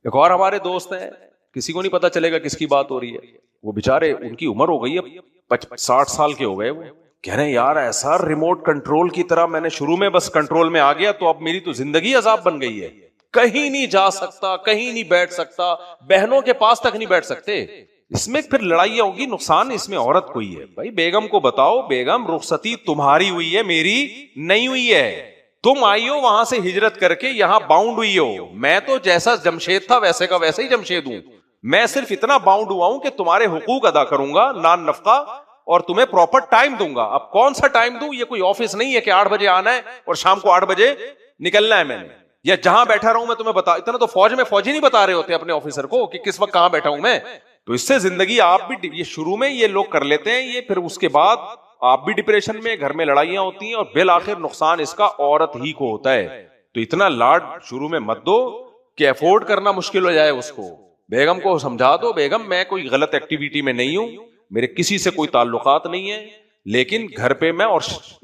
ایک اور ہمارے دوست ہیں, کسی کو نہیں پتا چلے گا کس کی بات ہو رہی ہے, وہ بےچارے ان کی عمر ہو گئی ہے 60 سال کے ہو گئے, وہ کہہ رہے ہیں یار ایسا ریموٹ کنٹرول کی طرح میں نے شروع میں بس کنٹرول میں آ گیا, تو اب میری تو زندگی عذاب بن گئی ہے, کہیں نہیں جا سکتا, کہیں نہیں بیٹھ سکتا, بہنوں کے پاس تک نہیں بیٹھ سکتے. اس میں پھر لڑائیاں ہوگی, نقصان اس میں عورت کو ہی ہے. بھائی بیگم کو بتاؤ, بیگم رخصتی تمہاری ہوئی ہے, میری نہیں ہوئی ہے. تم آئی ہو وہاں سے ہجرت کر کے یہاں باؤنڈ ہوئی ہو. میں تو جیسا جمشید تھا ویسے کا ویسے ہی جمشید ہوں. میں صرف اتنا باؤنڈ ہوا ہوں کہ تمہارے حقوق ادا کروں گا, نان نفقہ, اور تمہیں پراپر ٹائم دوں گا. اب کون سا ٹائم دوں, یہ کوئی آفس نہیں ہے کہ 8 بجے آنا ہے اور شام کو 8 بجے نکلنا ہے. میں نے یا جہاں بیٹھا رہا ہوں میں تمہیں بتا, اتنا تو فوج میں فوجی نہیں بتا رہے ہوتے اپنے آفیسر کو کہ کس وقت کہاں بیٹھا ہوں میں. تو اس سے زندگی آپ بھی, یہ شروع میں یہ لوگ کر لیتے ہیں, یہ پھر اس کے بعد آپ بھی ڈپریشن میں, گھر میں لڑائیاں ہوتی ہیں, اور بالآخر نقصان اس کا عورت ہی کو ہوتا ہے. تو اتنا لاڈ شروع میں مت دو کہ افورڈ کرنا مشکل ہو جائے اس کو. بیگم کو سمجھا دو, بیگم میں کوئی غلط ایکٹیویٹی میں نہیں ہوں, میرے کسی سے کوئی تعلقات نہیں ہے, لیکن گھر پہ میں, اور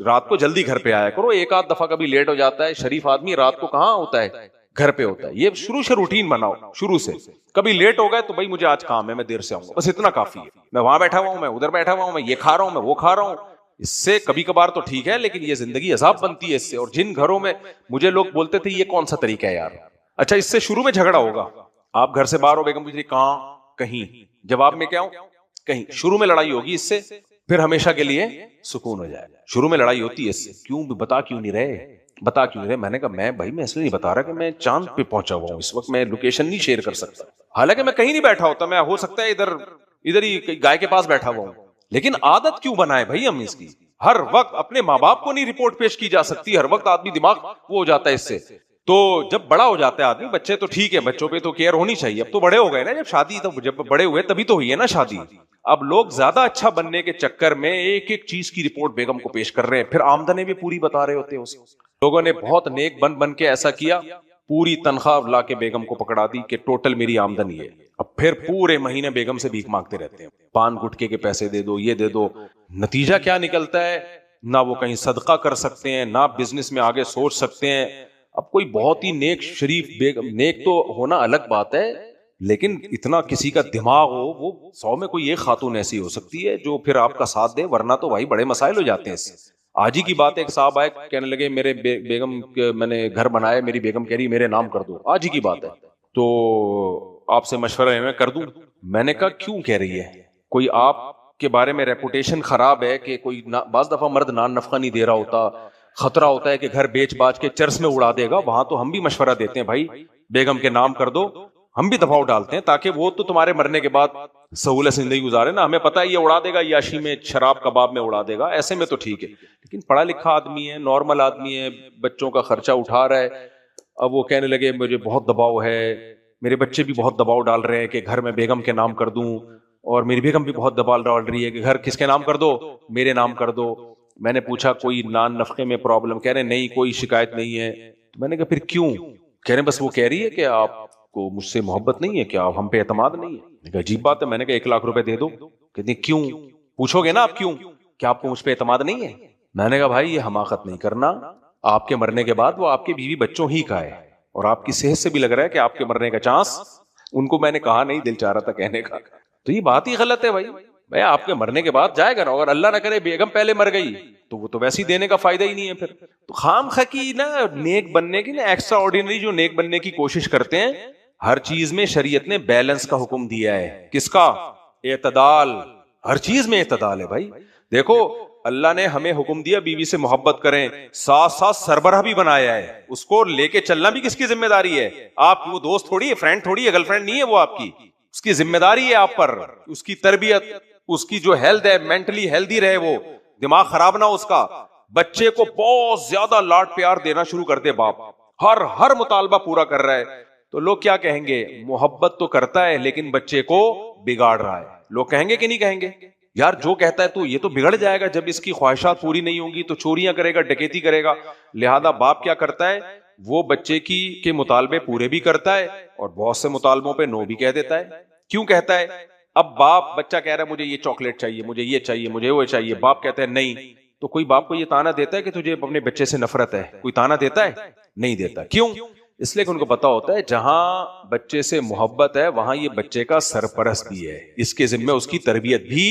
رات کو جلدی گھر پہ آیا کرو. ایک آدھ دفعہ کبھی لیٹ ہو جاتا ہے, شریف آدمی رات کو کہاں ہوتا ہے, گھر پہ ہوتا ہے. یہ شروع سے روٹین بناؤ, شروع سے. کبھی لیٹ ہو گئے تو بھائی مجھے آج کام ہے, میں دیر سے آؤں گا, بس اتنا کافی ہے. میں وہاں بیٹھا ہوا ہوں, میں ادھر بیٹھا ہوا ہوں, میں یہ کھا رہا ہوں, میں وہ کھا رہا ہوں. اس سے کبھی کبھار تو ٹھیک ہے, لیکن یہ زندگی عذاب بنتی ہے اس سے. اور جن گھروں میں مجھے لوگ بولتے تھے یہ کون سا طریقہ ہے یار, اچھا اس سے شروع میں جھگڑا ہوگا, آپ گھر سے باہر ہو, بیگم پوچھ کہاں, کہیں, جواب میں کیا ہوں, کہیں. شروع میں لڑائی ہوگی اس سے, پھر ہمیشہ کے لیے سکون ہو جائے. شروع میں لڑائی ہوتی ہے اس سے, کیوں بتا کیوں نہیں رہے, بتا کیوں رہے. میں نے کہا میں بھائی میں اس لیے نہیں بتا رہا کہ میں چاند پہ پہنچا ہوا ہوں اس وقت, میں لوکیشن نہیں شیئر کر سکتا. حالانکہ میں کہیں نہیں بیٹھا ہوتا, میں ہو سکتا ہے ادھر ہی گائے کے پاس بیٹھا ہوا ہوں. لیکن عادت کیوں بنائے بھائی ہم اس کی, ہر وقت اپنے ماں باپ کو نہیں رپورٹ پیش کی جا سکتی, ہر وقت آدمی دماغ وہ ہو جاتا ہے اس سے. تو جب بڑا ہو جاتا ہے آدمی, بچے تو ٹھیک ہے, بچوں پہ تو کیئر ہونی چاہیے, اب تو بڑے ہو گئے نا, جب شادی تو جب بڑے ہوئے تبھی تو ہوئی ہے نا شادی. اب لوگ زیادہ اچھا بننے کے چکر میں ایک ایک چیز کی رپورٹ بیگم کو پیش کر رہے ہیں, پھر آمدنی بھی پوری بتا رہے ہوتے ہیں. اس لوگوں نے بہت نیک بن کے ایسا کیا, پوری تنخواہ لا کے بیگم کو پکڑا دی کہ ٹوٹل میری آمدنی ہے. اب پھر پورے مہینے بیگم سے بھیک مانگتے رہتے ہیں, پان گٹکے کے پیسے دے دو, یہ دے دو. نتیجہ کیا نکلتا ہے, نہ وہ کہیں صدقہ کر سکتے ہیں, نہ بزنس میں آگے سوچ سکتے ہیں. اب کوئی بہت ہی نیک شریف بیگم, نیک تو ہونا الگ بات ہے, لیکن اتنا کسی کا دماغ ہو, وہ 100 میں کوئی ایک خاتون ایسی ہو سکتی ہے جو پھر آپ کا ساتھ دے, ورنہ تو بھائی بڑے مسائل ہو جاتے ہیں اس سے. آج ہی کی بات ایک صاحب آئے کہنے لگے میرے بیگم میں نے گھر بنایا, میری بیگم کہہ رہی میرے نام کر دو, آج ہی کی بات ہے, تو آپ سے مشورہ ہے میں کر دوں. میں نے کہا کیوں کہہ رہی ہے, کوئی آپ کے بارے میں ریپوٹیشن خراب ہے کہ کوئی بعض دفعہ مرد نان نفقہ نہیں دے رہا ہوتا, خطرہ ہوتا ہے کہ گھر بیچ باچ کے چرس میں اڑا دے گا, وہاں تو ہم بھی مشورہ دیتے ہیں بھائی بیگم کے نام کر دو, ہم بھی دباؤ ڈالتے ہیں تاکہ وہ تو تمہارے مرنے کے بعد سہولت زندگی گزارے نا, ہمیں پتا ہے یہ اڑا دے گا یاشی میں شراب کباب میں اڑا دے گا, ایسے میں تو ٹھیک ہے, لیکن پڑھا لکھا آدمی ہے, نارمل آدمی ہے, بچوں کا خرچہ اٹھا رہا ہے. اب وہ کہنے لگے مجھے بہت دباؤ ہے, میرے بچے بھی بہت دباؤ ڈال رہے ہیں کہ گھر میں بیگم کے نام کر دوں, اور میری بیگم بھی بہت دباؤ ڈال رہی ہے کہ گھر کس کے نام کر دو, میرے نام کر دو. میں نے پوچھا کوئی نان نفقے میں پرابلم, کہہ رہے نہیں کوئی شکایت نہیں ہے. تو میں نے کہا پھر کیوں, کہہ رہے بس وہ کہہ رہی ہے کہ آپ کو مجھ سے محبت نہیں ہے, کیا ہم پہ اعتماد نہیں ہے. میں نے کہا عجیب بات ہے. میں نے کہا 1 لاکھ روپے دے دو. کہتے ہیں کیوں, پوچھو گے نا آپ کیوں, کیا آپ کو مجھ پہ اعتماد نہیں ہے. میں نے کہا بھائی یہ حماقت نہیں کرنا, آپ کے مرنے کے بعد وہ آپ کے بیوی بچوں ہی کا ہے, اور آپ کی صحت سے بھی لگ رہا ہے کہ آپ کے مرنے کا چانس, ان کو میں نے کہا نہیں, دل چاہ رہا تھا کہنے کا, تو یہ بات ہی غلط ہے بھائی آپ کے مرنے کے بعد جائے گا نا, اگر اللہ نہ کرے بیگم پہلے مر گئی تو وہ تو ویسے ہی دینے کا فائدہ ہی نہیں ہے پھر. تو خام خکی نا نیک بننے کی نا, ایکسٹرا آرڈینری جو نیک بننے کی کوشش کرتے ہیں, ہر چیز میں شریعت نے بیلنس کا حکم دیا ہے. کس کا, اعتدال, ہر چیز میں اعتدال ہے بھائی. دیکھو اللہ نے ہمیں حکم دیا بیوی سے محبت کریں, ساتھ ساتھ سربراہ بھی بنایا ہے, اس کو لے کے چلنا بھی کس کی ذمہ داری ہے, آپ کی وہ دوست تھوڑی ہے, فرینڈ تھوڑی ہے, گرل فرینڈ نہیں ہے وہ آپ کی, اس کی ذمہ داری ہے آپ پر, اس کی تربیت, اس کی جو ہیلتھ ہے مینٹلی ہیلدی رہے, وہ دماغ خراب نہ اس کا. بچے کو بہت زیادہ لاڈ پیار دینا شروع کر دے باپ, ہر مطالبہ پورا کر رہا ہے, تو لوگ کیا کہیں گے, محبت تو کرتا ہے لیکن بچے کو بگاڑ رہا ہے. لوگ کہیں گے کہ نہیں کہیں گے, یار جو کہتا ہے تو یہ تو بگڑ جائے گا, جب اس کی خواہشات پوری نہیں ہوں گی تو چوریاں کرے گا, ڈکیتی کرے گا. لہذا باپ کیا کرتا ہے, وہ بچے کے مطالبے پورے بھی کرتا ہے, اور بہت سے مطالبوں پہ نو بھی کہہ دیتا ہے. کیوں کہتا ہے, اب باپ بچہ کہہ رہا ہے مجھے یہ چاکلیٹ چاہیے, مجھے یہ چاہیے, مجھے وہ چاہیے, باپ کہتا ہے نہیں, تو کوئی باپ کو یہ تانا دیتا ہے کہ تجھے اپنے بچے سے نفرت ہے, کوئی تانا دیتا ہے, نہیں دیتا. کیوں, اس لیے کہ ان کو پتا ہوتا ہے جہاں بچے سے محبت ہے وہاں یہ بچے کا سرپرست بھی ہے, اس کے ذمہ اس کی تربیت بھی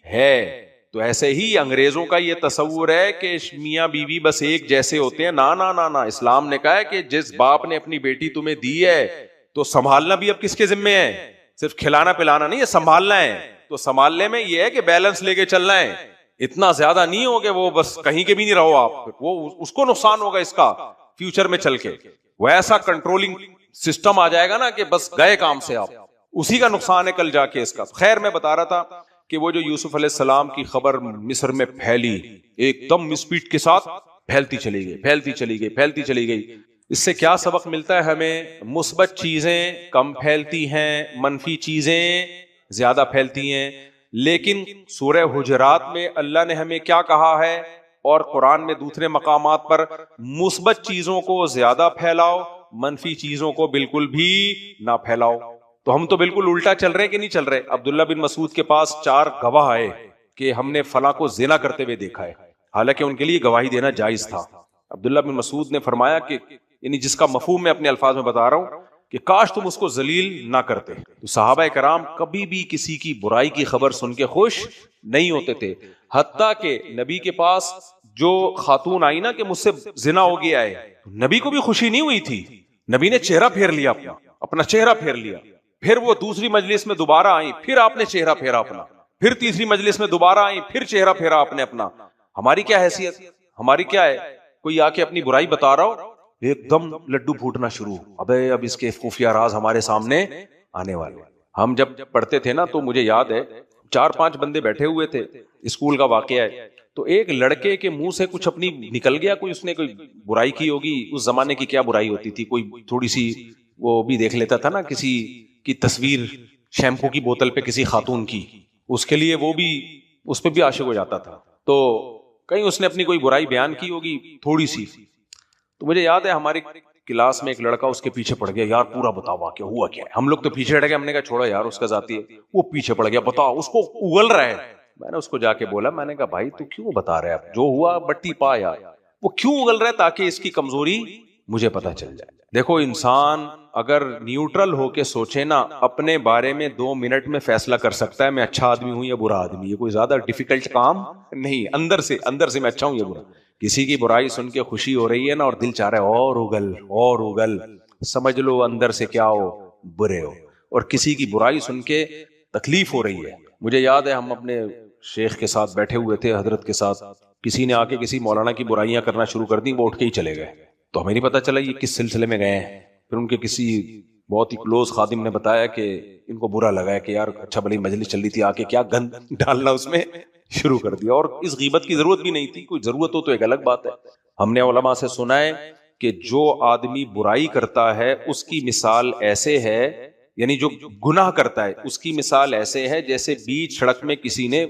ہے. تو ایسے ہی انگریزوں کا یہ تصور ہے کہ میاں بیوی بس ایک جیسے ہوتے ہیں, نا نا نا نا, اسلام نے کہا ہے کہ جس باپ نے اپنی بیٹی تمہیں دی ہے تو سنبھالنا بھی اب کس کے ذمہ ہے, صرف کھلانا پلانا نہیں ہے, سنبھالنا ہے. تو سنبھالنے میں یہ ہے کہ بیلنس لے کے چلنا ہے, اتنا زیادہ نہیں ہو کہ وہ بس کہیں کے بھی نہیں رہو آپ, وہ اس کو نقصان ہوگا اس کا فیوچر میں چل کے. وہ ایسا کنٹرولنگ سسٹم آ جائے گا نا کہ بس گئے کام سے آپ, اسی کا نقصان ہے کل جا کے اس کا. خیر میں بتا رہا تھا کہ وہ جو یوسف علیہ السلام کی خبر مصر میں پھیلی, ایک دم اسپیڈ کے ساتھ پھیلتی چلی گئی, پھیلتی چلی گئی, پھیلتی چلی گئی. اس سے کیا سبق ملتا ہے ہمیں, مثبت چیزیں کم پھیلتی ہیں, منفی چیزیں زیادہ پھیلتی ہیں. لیکن سورہ حجرات میں اللہ نے ہمیں کیا کہا ہے, اور قرآن میں دوسرے مقامات پر, مثبت چیزوں کو زیادہ پھیلاؤ, منفی چیزوں کو بالکل بھی نہ پھیلاؤ. تو ہم تو بالکل الٹا چل رہے کہ نہیں چل رہے. عبداللہ بن مسعود کے پاس 4 گواہ آئے کہ ہم نے فلاں کو زنا کرتے ہوئے دیکھا ہے, حالانکہ ان کے لیے گواہی دینا جائز تھا. عبداللہ بن مسعود نے فرمایا کہ یعنی جس کا مفہوم میں اپنے الفاظ میں بتا رہا ہوں کہ کاش تم اس کو ذلیل نہ کرتے. تو صحابہ کرام کبھی بھی کسی کی برائی کی خبر سن کے خوش نہیں ہوتے تھے, حتیٰ کہ نبی کے پاس جو خاتون آئی نا کہ مجھ سے زنا ہو گیا ہے, نبی کو بھی خوشی نہیں ہوئی تھی, نبی نے چہرہ پھیر لیا اپنا چہرہ پھیر لیا. پھر وہ دوسری مجلس میں دوبارہ آئی, پھر آپ نے چہرہ پھیرا اپنا, پھر تیسری مجلس میں دوبارہ آئی, پھر چہرہ پھیرا آپ نے اپنا. ہماری کیا حیثیت, ہماری کیا ہے, کوئی آ کے اپنی برائی بتا رہا ہو ایک دم لڈو پھوٹنا شروع, ابے اب اس کے خفیہ راز ہمارے سامنے آنے والے. ہم جب پڑھتے تھے نا تو مجھے یاد ہے 4-5 بندے بیٹھے ہوئے تھے, اسکول کا واقعہ ہے, تو ایک لڑکے کے منہ سے کچھ اپنی نکل گیا, کوئی اس نے کوئی برائی کی ہوگی, اس زمانے کی کیا برائی ہوتی تھی, کوئی تھوڑی سی وہ بھی دیکھ لیتا تھا نا, کسی کی تصویر شیمپو کی بوتل پہ کسی خاتون کی, اس کے لیے وہ بھی اس پہ بھی عاشق ہو جاتا تھا. تو کہیں اس نے اپنی کوئی برائی بیان کی ہوگی تھوڑی سی. تو مجھے یاد ہے ہماری کلاس میں ایک لڑکا اس کے پیچھے پڑ گیا, یار پورا بتاؤ واقعہ ہوا کیا ہے. ہم لوگ تو پیچھے ہٹ گئے, ہم نے کہا چھوڑو یار اس کا ذاتی ہے. وہ پیچھے پڑ گیا, بتاؤ, اس کو اگل رہا ہے. میں نے اس کو جا کے بولا, میں نے کہا بھائی تو کیوں بتا رہے ہیں, جو ہوا بٹی پا یار, وہ کیوں اگل رہا ہے, تاکہ اس کی کمزوری مجھے پتا چل جائے. دیکھو انسان اگر نیوٹرل ہو کے سوچے نا, اپنے بارے میں 2 منٹ میں فیصلہ کر سکتا ہے میں اچھا آدمی ہوں یا برا آدمی. یہ کوئی زیادہ ڈیفیکلٹ کام نہیں. اندر سے میں اچھا ہوں یا برا. کسی کی برائی سن کے خوشی ہو رہی ہے نا اور دل چاہ رہا ہے اور اگل, سمجھ لو اندر سے کیا ہو, برے ہو. اور کسی کی برائی سن کے تکلیف ہو رہی ہے. مجھے یاد ہے ہم اپنے شیخ کے ساتھ بیٹھے ہوئے تھے, حضرت کے ساتھ, کسی نے آ کے کسی مولانا کی برائیاں کرنا شروع کر دی, وہ اٹھ کے ہی چلے گئے. تو ہمیں نہیں پتا چلا یہ کس سلسلے میں گئے ہیں. پھر ان کے کسی بہت ہی کلوز خادم نے بتایا کہ ان کو برا لگا ہے کہ یار اچھا بھلی مجلس چل رہی تھی, آ کے کیا گند ڈالنا اس میں شروع کر دیا. اور اس غیبت کی ضرورت بھی نہیں تھی. کوئی ضرورت ہو تو ایک الگ بات ہے. ہم نے علماء سے سنا ہے کہ جو آدمی برائی کرتا ہے اس کی مثال ایسے ہے, یعنی جو گناہ کرتا ہے اس کی مثال ایسے ہے جیسے بیچ سڑک میں کسی نے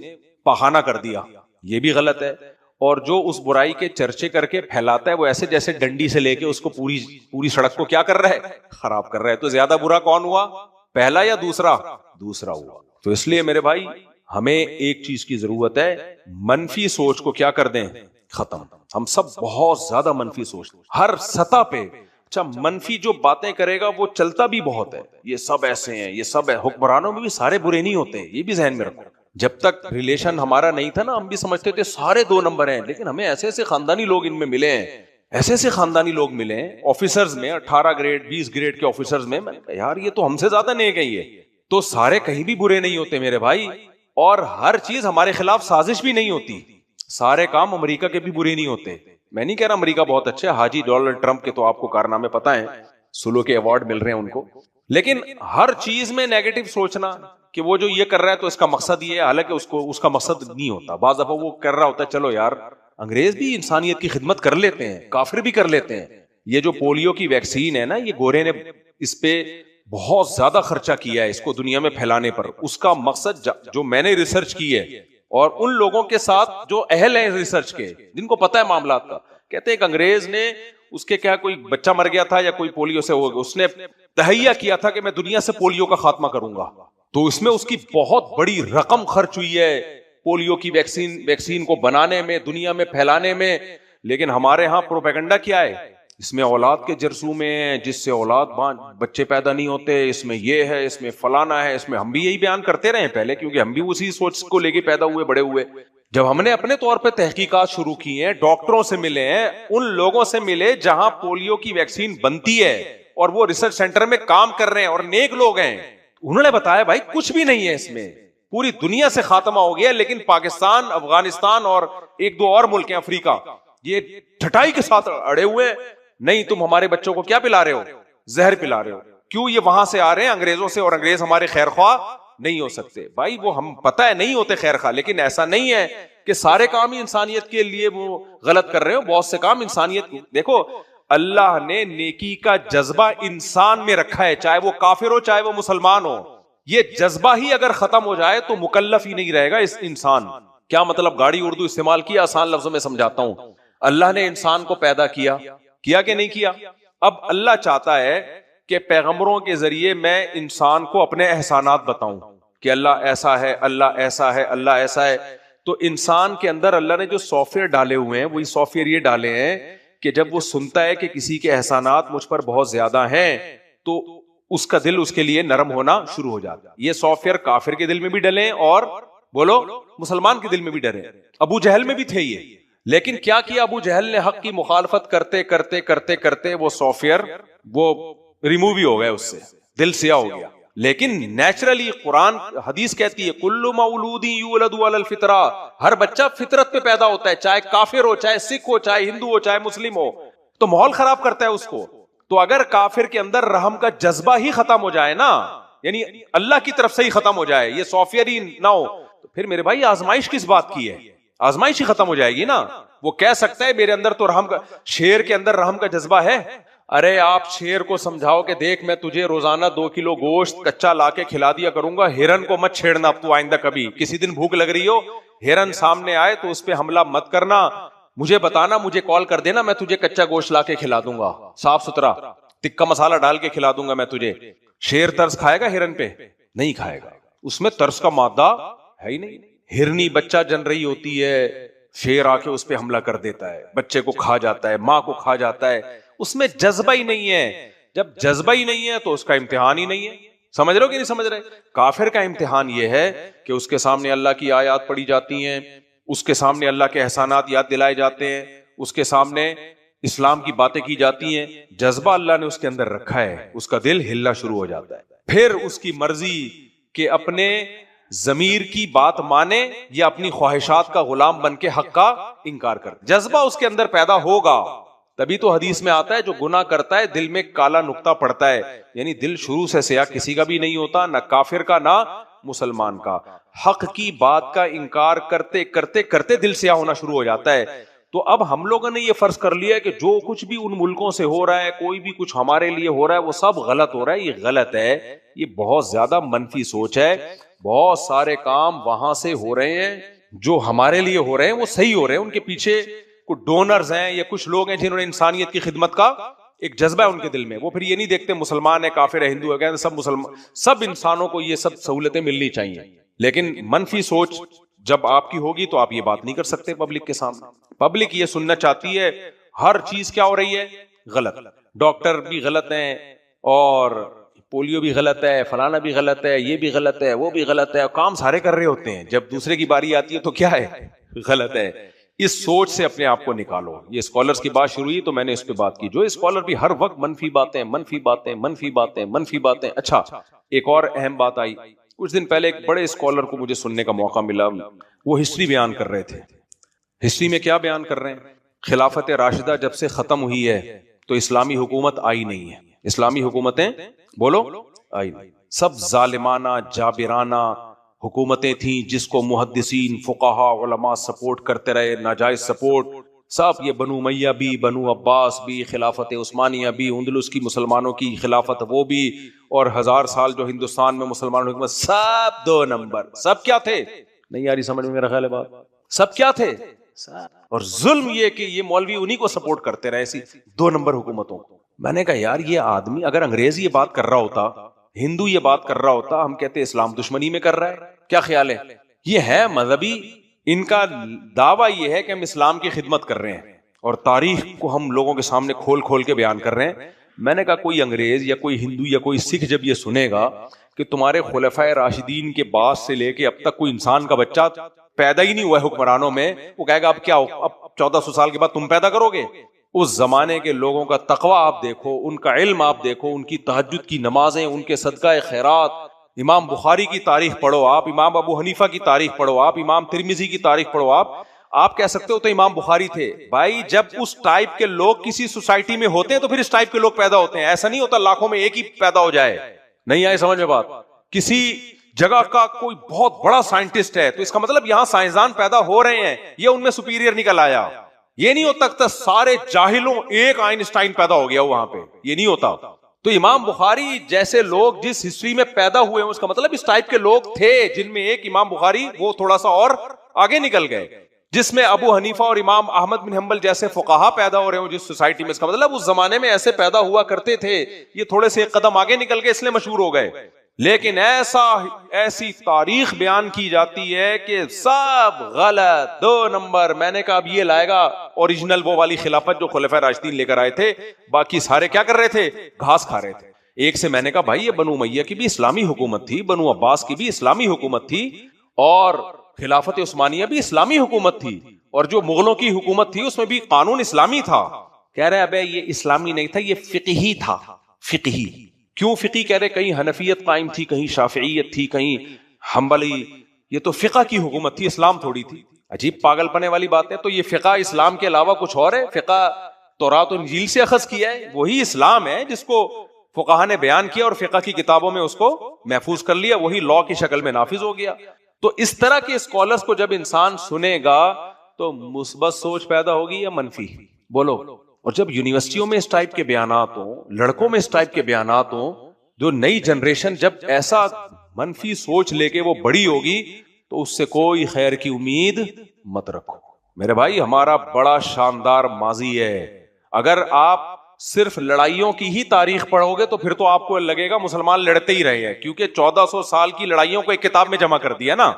پخانہ کر دیا, یہ بھی غلط ہے. اور جو اس برائی کے چرچے کر کے پھیلاتا ہے وہ ایسے جیسے ڈنڈی سے لے کے اس کو پوری سڑک کو کیا کر رہا ہے, خراب کر رہا ہے. تو زیادہ برا کون ہوا, پہلا یا دوسرا ہوا. تو اس لیے میرے بھائی ہمیں ایک چیز کی ضرورت ہے, منفی سوچ کو کیا کر دیں, ختم. ہم سب بہت زیادہ منفی سوچ ہر سطح پہ. اچھا منفی جو باتیں کرے گا وہ چلتا بھی بہت ہے, یہ سب ایسے ہیں, یہ سب ہے. حکمرانوں میں بھی سارے برے نہیں ہوتے, یہ بھی ذہن میں رکھو. جب تک ریلیشن ہمارا نہیں تھا نا ہم بھی سمجھتے تھے سارے 2 نمبر ہیں, لیکن ہمیں ایسے خاندانی لوگ ان میں ملے ہیں, ایسے خاندانی لوگ ملے ہیں آفیسرز میں, 18 گریڈ 20 گریڈ کے آفیسرز میں. یار یہ تو ہم سے زیادہ نیک ہیں. یہ تو سارے کہیں بھی برے نہیں ہوتے میرے بھائی, اور ہر چیز ہمارے خلاف سازش بھی نہیں ہوتی. سارے کام امریکہ کے بھی برے نہیں ہوتے. میں نہیں کہہ رہا امریکہ بہت اچھا ہے, حاجی ڈونلڈ ٹرمپ کے تو آپ کو کارنامے پتہ ہیں, سلو کے ایوارڈ مل رہے ہیں ان کو. لیکن ہر چیز میں نیگیٹو سوچنا کہ وہ جو یہ کر رہا ہے تو اس کا مقصد یہ ہے, حالانکہ اس کا مقصد نہیں ہوتا. بعض دفعہ وہ کر رہا ہوتا ہے, چلو یار انگریز بھی انسانیت کی خدمت کر لیتے ہیں, کافر بھی کر لیتے ہیں. یہ جو پولیو کی ویکسین ہے نا, یہ گورے نے اس پہ بہت زیادہ خرچہ کیا ہے اس کو دنیا میں پھیلانے پر. اس کا مقصد جو میں نے ریسرچ کی ہے اور ان لوگوں کے ساتھ جو اہل ہیں ریسرچ کے, جن کو پتہ ہے معاملات کا, کہتے ہیں کہ انگریز نے اس کے کیا کوئی بچہ مر گیا تھا یا کوئی پولیو سے ہو گیا, اس نے تہیہ کیا تھا کہ میں دنیا سے پولیو کا خاتمہ کروں گا. تو اس میں اس کی بہت بڑی رقم خرچ ہوئی ہے پولیو کی ویکسین کو بنانے میں, دنیا میں پھیلانے میں. لیکن ہمارے ہاں پروپیگنڈا کیا ہے, اس میں اولاد کے جرثومے ہیں جس سے بچے پیدا نہیں ہوتے, اس میں یہ ہے, اس میں فلانا ہے, اس میں. ہم بھی یہی بیان کرتے رہے پہلے, کیونکہ ہم بھی اسی سوچ کو لے کے پیدا ہوئے بڑے ہوئے. جب ہم نے اپنے طور پہ تحقیقات شروع کی ہیں, ڈاکٹروں سے ملے ہیں, ان لوگوں سے ملے جہاں پولیو کی ویکسین بنتی ہے اور وہ ریسرچ سینٹر میں کام کر رہے ہیں اور نیک لوگ ہیں, انہوں نے بتایا بھائی کچھ بھی نہیں ہے اس میں, پوری دنیا سے خاتمہ ہو گیا. لیکن پاکستان, افغانستان اور 1-2 اور ملک ہیں افریقہ, یہ ٹھٹائی کے ساتھ اڑے ہوئے, نہیں تم ہمارے بچوں کو کیا پلا رہے ہو, زہر پلا رہے ہو. کیوں, یہ وہاں سے آ رہے ہیں انگریزوں سے, اور انگریز ہمارے خیر خواہ نہیں ہو سکتے. بھائی وہ ہم پتہ ہے نہیں ہوتے خیر خواہ, لیکن ایسا نہیں ہے کہ سارے کام ہی انسانیت کے لیے وہ غلط کر رہے ہو. بہت سے کام انسانیت, دیکھو اللہ نے نیکی کا جذبہ انسان میں رکھا ہے, چاہے وہ کافر ہو چاہے وہ مسلمان ہو. یہ جذبہ ہی اگر ختم ہو جائے تو مکلف ہی نہیں رہے گا اس انسان. کیا مطلب, گاڑی اردو استعمال کیا, آسان لفظوں میں سمجھاتا ہوں. اللہ نے انسان کو پیدا کیا کہ نہیں کیا؟ اب اللہ چاہتا ہے کہ پیغمبروں کے ذریعے میں انسان کو اپنے احسانات بتاؤں کہ اللہ ایسا ہے, اللہ ایسا ہے, اللہ ایسا ہے. تو انسان کے اندر اللہ نے جو سافٹ ویئر ڈالے ہوئے ہیں, وہی سافٹ ویئر یہ ڈالے ہیں کہ جب وہ سنتا ہے کہ کسی کے احسانات مجھ پر بہت زیادہ ہیں تو اس کا دل اس کے لیے نرم ہونا شروع ہو جاتا ہے. یہ سافٹ ویئر کافر کے دل میں بھی ڈلے اور بولو مسلمان کے دل میں بھی ڈرے. ابو جہل میں بھی تھے یہ, لیکن کیا کیا ابو جہل نے, حق کی مخالفت کرتے کرتے کرتے کرتے وہ سافٹ ویئر وہ ریموو ہی ہو گئے, اس سے دل سیاہ ہو گیا. لیکن نیچرلی قرآن حدیث کہتی ہے کل مولود یولد علی الفطرہ, ہر بچہ فطرت پہ پیدا ہوتا ہے, چاہے کافر ہو, چاہے سکھ ہو, چاہے ہندو ہو, چاہے مسلم ہو. تو ماحول خراب کرتا ہے اس کو. تو اگر کافر کے اندر رحم کا جذبہ ہی ختم ہو جائے نا, یعنی اللہ کی طرف سے ہی ختم ہو جائے, یہ سافٹ ویئر ہی نہ ہو, تو پھر میرے بھائی آزمائش کس بات کی ہے, آزمائش ہی ختم ہو جائے گی نا. وہ کہہ سکتا ہے میرے اندر تو رحم کا, شیر کے اندر رحم کا جذبہ ہے. ارے آپ شیر کو سمجھاؤ کہ دیکھ میں تجھے روزانہ 2 کلو گوشت کچا لا کے کھلا دیا کروں گا, ہرن کو مت چھیڑنا اب تو آئندہ کبھی, کسی دن بھوک لگ رہی ہو, ہرن سامنے آئے تو اس پہ حملہ مت کرنا, مجھے بتانا, مجھے کال کر دینا, میں تجھے کچا گوشت لا کے کھلا دوں گا, صاف ستھرا تکا مسالہ ڈال کے کھلا دوں گا میں تجھے. شیر ترس کھائے گا ہرن پہ؟ نہیں کھائے گا, اس میں ترس کا مادہ ہے ہی نہیں. ہرنی بچہ جن رہی ہوتی ہے, شیر آ کے اس پہ حملہ کر دیتا ہے, بچے کو کھا جاتا ہے, ماں کو کھا جاتا ہے, اس میں جذبہ ہی نہیں ہے. جب جذبہ ہی نہیں ہے تو اس کا امتحان ہی نہیں ہے. سمجھ رہے ہو کہ نہیں سمجھ رہے؟ کافر کا امتحان یہ ہے کہ اس کے سامنے اللہ کی آیات پڑھی جاتی ہیں, اس کے سامنے اللہ کے احسانات یاد دلائے جاتے ہیں, اس کے سامنے اسلام کی باتیں کی جاتی ہیں, جذبہ اللہ نے اس کے اندر رکھا ہے, اس کا دل ہلنا شروع ہو جاتا ہے. پھر اس کی مرضی کہ اپنے ضمیر کی بات مانے یا اپنی خواہشات کا غلام بن کے حق کا انکار کرے. جذبہ اس کے اندر پیدا ہوگا. تبھی تو حدیث میں آتا ہے جو گناہ کرتا ہے دل میں کالا نقطہ پڑتا ہے, یعنی دل شروع سے سیاہ کسی کا بھی نہیں ہوتا, نہ کافر کا نہ مسلمان کا. حق کی بات کا انکار کرتے کرتے کرتے دل سیاہ ہونا شروع ہو جاتا ہے. تو اب ہم لوگوں نے یہ فرض کر لیا کہ جو کچھ بھی ان ملکوں سے ہو رہا ہے, کوئی بھی کچھ ہمارے لیے ہو رہا ہے, وہ سب غلط ہو رہا ہے. یہ غلط ہے, یہ بہت زیادہ منفی سوچ ہے. بہت سارے کام وہاں سے ہو رہے ہیں جو ہمارے لیے ہو رہے ہیں, وہ صحیح ہو رہے ہیں. ان کے پیچھے کچھ ڈونرز ہیں یا کچھ لوگ ہیں جنہوں نے انسانیت کی خدمت کا ایک جذبہ ہے ان کے دل میں. وہ پھر یہ نہیں دیکھتے مسلمان ہے, کافر ہے, ہندو ہے, کہتے سب مسلمان, سب انسانوں کو یہ سب سہولتیں ملنی چاہیے. لیکن منفی سوچ جب آپ کی ہوگی تو آپ یہ بات نہیں کر سکتے پبلک کے سامنے. پبلک یہ سننا چاہتی ہے ہر چیز کیا ہو رہی ہے غلط, ڈاکٹر بھی غلط ہیں, اور پولیو بھی غلط ہے, فلانا بھی غلط ہے, یہ بھی غلط ہے, وہ بھی غلط ہے, کام سارے کر رہے ہوتے ہیں. جب دوسرے کی باری آتی ہے تو کیا ہے غلط ہے. اس سوچ سے اپنے آپ کو نکالو. یہ اسکالرز کی بات شروع ہوئی تو میں نے اس پہ بات کی. جو اسکالر بھی ہر وقت منفی باتیں منفی باتیں منفی باتیں منفی باتیں. اچھا, ایک اور اہم بات آئی. کچھ دن پہلے ایک بڑے اسکالر کو مجھے سننے کا موقع ملا, وہ ہسٹری بیان کر رہے تھے. ہسٹری میں کیا بیان کر رہے ہیں؟ خلافت راشدہ جب سے ختم ہوئی ہے تو اسلامی حکومت آئی نہیں ہے. اسلامی حکومتیں بولو آئی نہیں. سب ظالمانہ جابرانہ حکومتیں تھیں جس کو محدثین فقہا علماء سپورٹ کرتے رہے, ناجائز سپورٹ. سب یہ بنو امیہ بھی, بنو عباس بھی, خلافت عثمانیہ بھی, اندلس کی مسلمانوں کی خلافت وہ بھی, اور 1000 سال جو ہندوستان میں مسلمانوں کی حکومت, سب 2 نمبر. سب کیا تھے؟ نہیں آ رہی سمجھ میں میرا خیال ہے بات. سب کیا تھے؟ اور ظلم یہ کہ یہ مولوی انہی کو سپورٹ کرتے رہے, ایسی 2 نمبر حکومتوں. میں نے کہا یار یہ آدمی اگر انگریز یہ بات کر رہا ہوتا, ہندو یہ بات کر رہا ہوتا, ہم کہتے اسلام دشمنی میں کر رہا ہے. کیا خیال ہے؟ یہ ہے مذہبی, ان کا دعویٰ یہ ہے کہ ہم اسلام کی خدمت کر رہے ہیں اور تاریخ کو ہم لوگوں کے سامنے کھول کھول کے بیان کر رہے ہیں. میں نے کہا کوئی انگریز یا کوئی ہندو یا کوئی سکھ جب یہ سنے گا کہ تمہارے خلفائے راشدین کے بعد سے لے کے اب تک کوئی انسان کا بچہ پیدا ہی نہیں ہوا ہے حکمرانوں میں, وہ کہے گا اب کیا, اب 1400 سال کے بعد تم پیدا کرو گے. اس زمانے کے لوگوں کا تقوی آپ دیکھو, ان کا علم آپ دیکھو, ان کی تہجد کی نمازیں, ان کے صدقہ خیرات. امام بخاری کی تاریخ پڑھو آپ, امام ابو حنیفہ کی تاریخ پڑھو آپ, امام ترمذی کی تاریخ پڑھو آپ کہہ سکتے ہو تو امام بخاری تھے. بھائی جب اس ٹائپ کے لوگ کسی سوسائٹی میں ہوتے ہیں تو پھر اس ٹائپ کے لوگ پیدا ہوتے ہیں. ایسا نہیں ہوتا لاکھوں میں ایک ہی پیدا ہو جائے. نہیں آئے سمجھ میں بات؟ کسی جگہ کا کوئی بہت بڑا سائنٹسٹ ہے تو اس کا مطلب یہاں سائنسدان پیدا ہو رہے ہیں, یہ ان میں سپیریئر نکل آیا. یہ نہیں ہوتا کہ سارے جاہلوں ایک آئنسٹائن پیدا ہو گیا وہاں پہ, یہ نہیں ہوتا. تو امام بخاری جیسے لوگ جس ہسٹری میں پیدا ہوئے ہیں اس کا مطلب اس ٹائپ کے لوگ تھے, جن میں ایک امام بخاری وہ تھوڑا سا اور آگے نکل گئے, جس میں ابو حنیفہ اور امام احمد بن حنبل جیسے فقہا پیدا ہو رہے ہوں جس سوسائٹی میں, اس کا مطلب اس زمانے میں ایسے پیدا ہوا کرتے تھے. یہ تھوڑے سے ایک قدم آگے نکل گئے اس لیے مشہور ہو گئے. لیکن ایسی تاریخ بیان کی جاتی ہے کہ سب غلط, 2 نمبر. میں نے کہا اب یہ لائے گا اوریجنل وہ والی خلافت جو خلفائے راشدین لے کر آئے تھے, باقی سارے کیا کر رہے تھے, گھاس کھا رہے تھے. ایک سے میں نے کہا بھائی یہ بنو امیہ کی بھی اسلامی حکومت تھی, بنو عباس کی بھی اسلامی حکومت تھی, اور خلافت عثمانیہ بھی اسلامی حکومت تھی, اور جو مغلوں کی حکومت تھی اس میں بھی قانون اسلامی تھا. کہہ رہے ابے یہ اسلامی نہیں تھا, یہ فقہی تھا. فقہی کیوں فقہی کہہ رہے؟ کہیں حنفیت قائم تھی, کہیں شافعیت تھی, کہیں حنبلی. یہ تو فقہ کی حکومت تھی, اسلام تھوڑی تھی. عجیب پاگل پنے والی بات ہے. تو یہ فقہ اسلام کے علاوہ کچھ اور ہے؟ فقہ تورات و انجیل سے اخذ کیا ہے, وہی اسلام ہے جس کو فقہا نے بیان کیا اور فقہ کی کتابوں میں اس کو محفوظ کر لیا, وہی لا کی شکل میں نافذ ہو گیا. تو اس طرح کے اسکالرز کو جب انسان سنے گا تو مثبت سوچ پیدا ہوگی یا منفی؟ بولو. اور جب یونیورسٹیوں میں اس ٹائپ کے بیانات ہوں, لڑکوں میں اس ٹائپ کے بیانات ہوں, جو نئی جنریشن جب ایسا منفی سوچ لے کے وہ بڑی ہوگی تو اس سے کوئی خیر کی امید مت رکھو. میرے بھائی ہمارا بڑا شاندار ماضی ہے. اگر آپ صرف لڑائیوں کی ہی تاریخ پڑھو گے تو پھر تو آپ کو لگے گا مسلمان لڑتے ہی رہے ہیں, کیونکہ 1400 سال کی لڑائیوں کو ایک کتاب میں جمع کر دیا نا,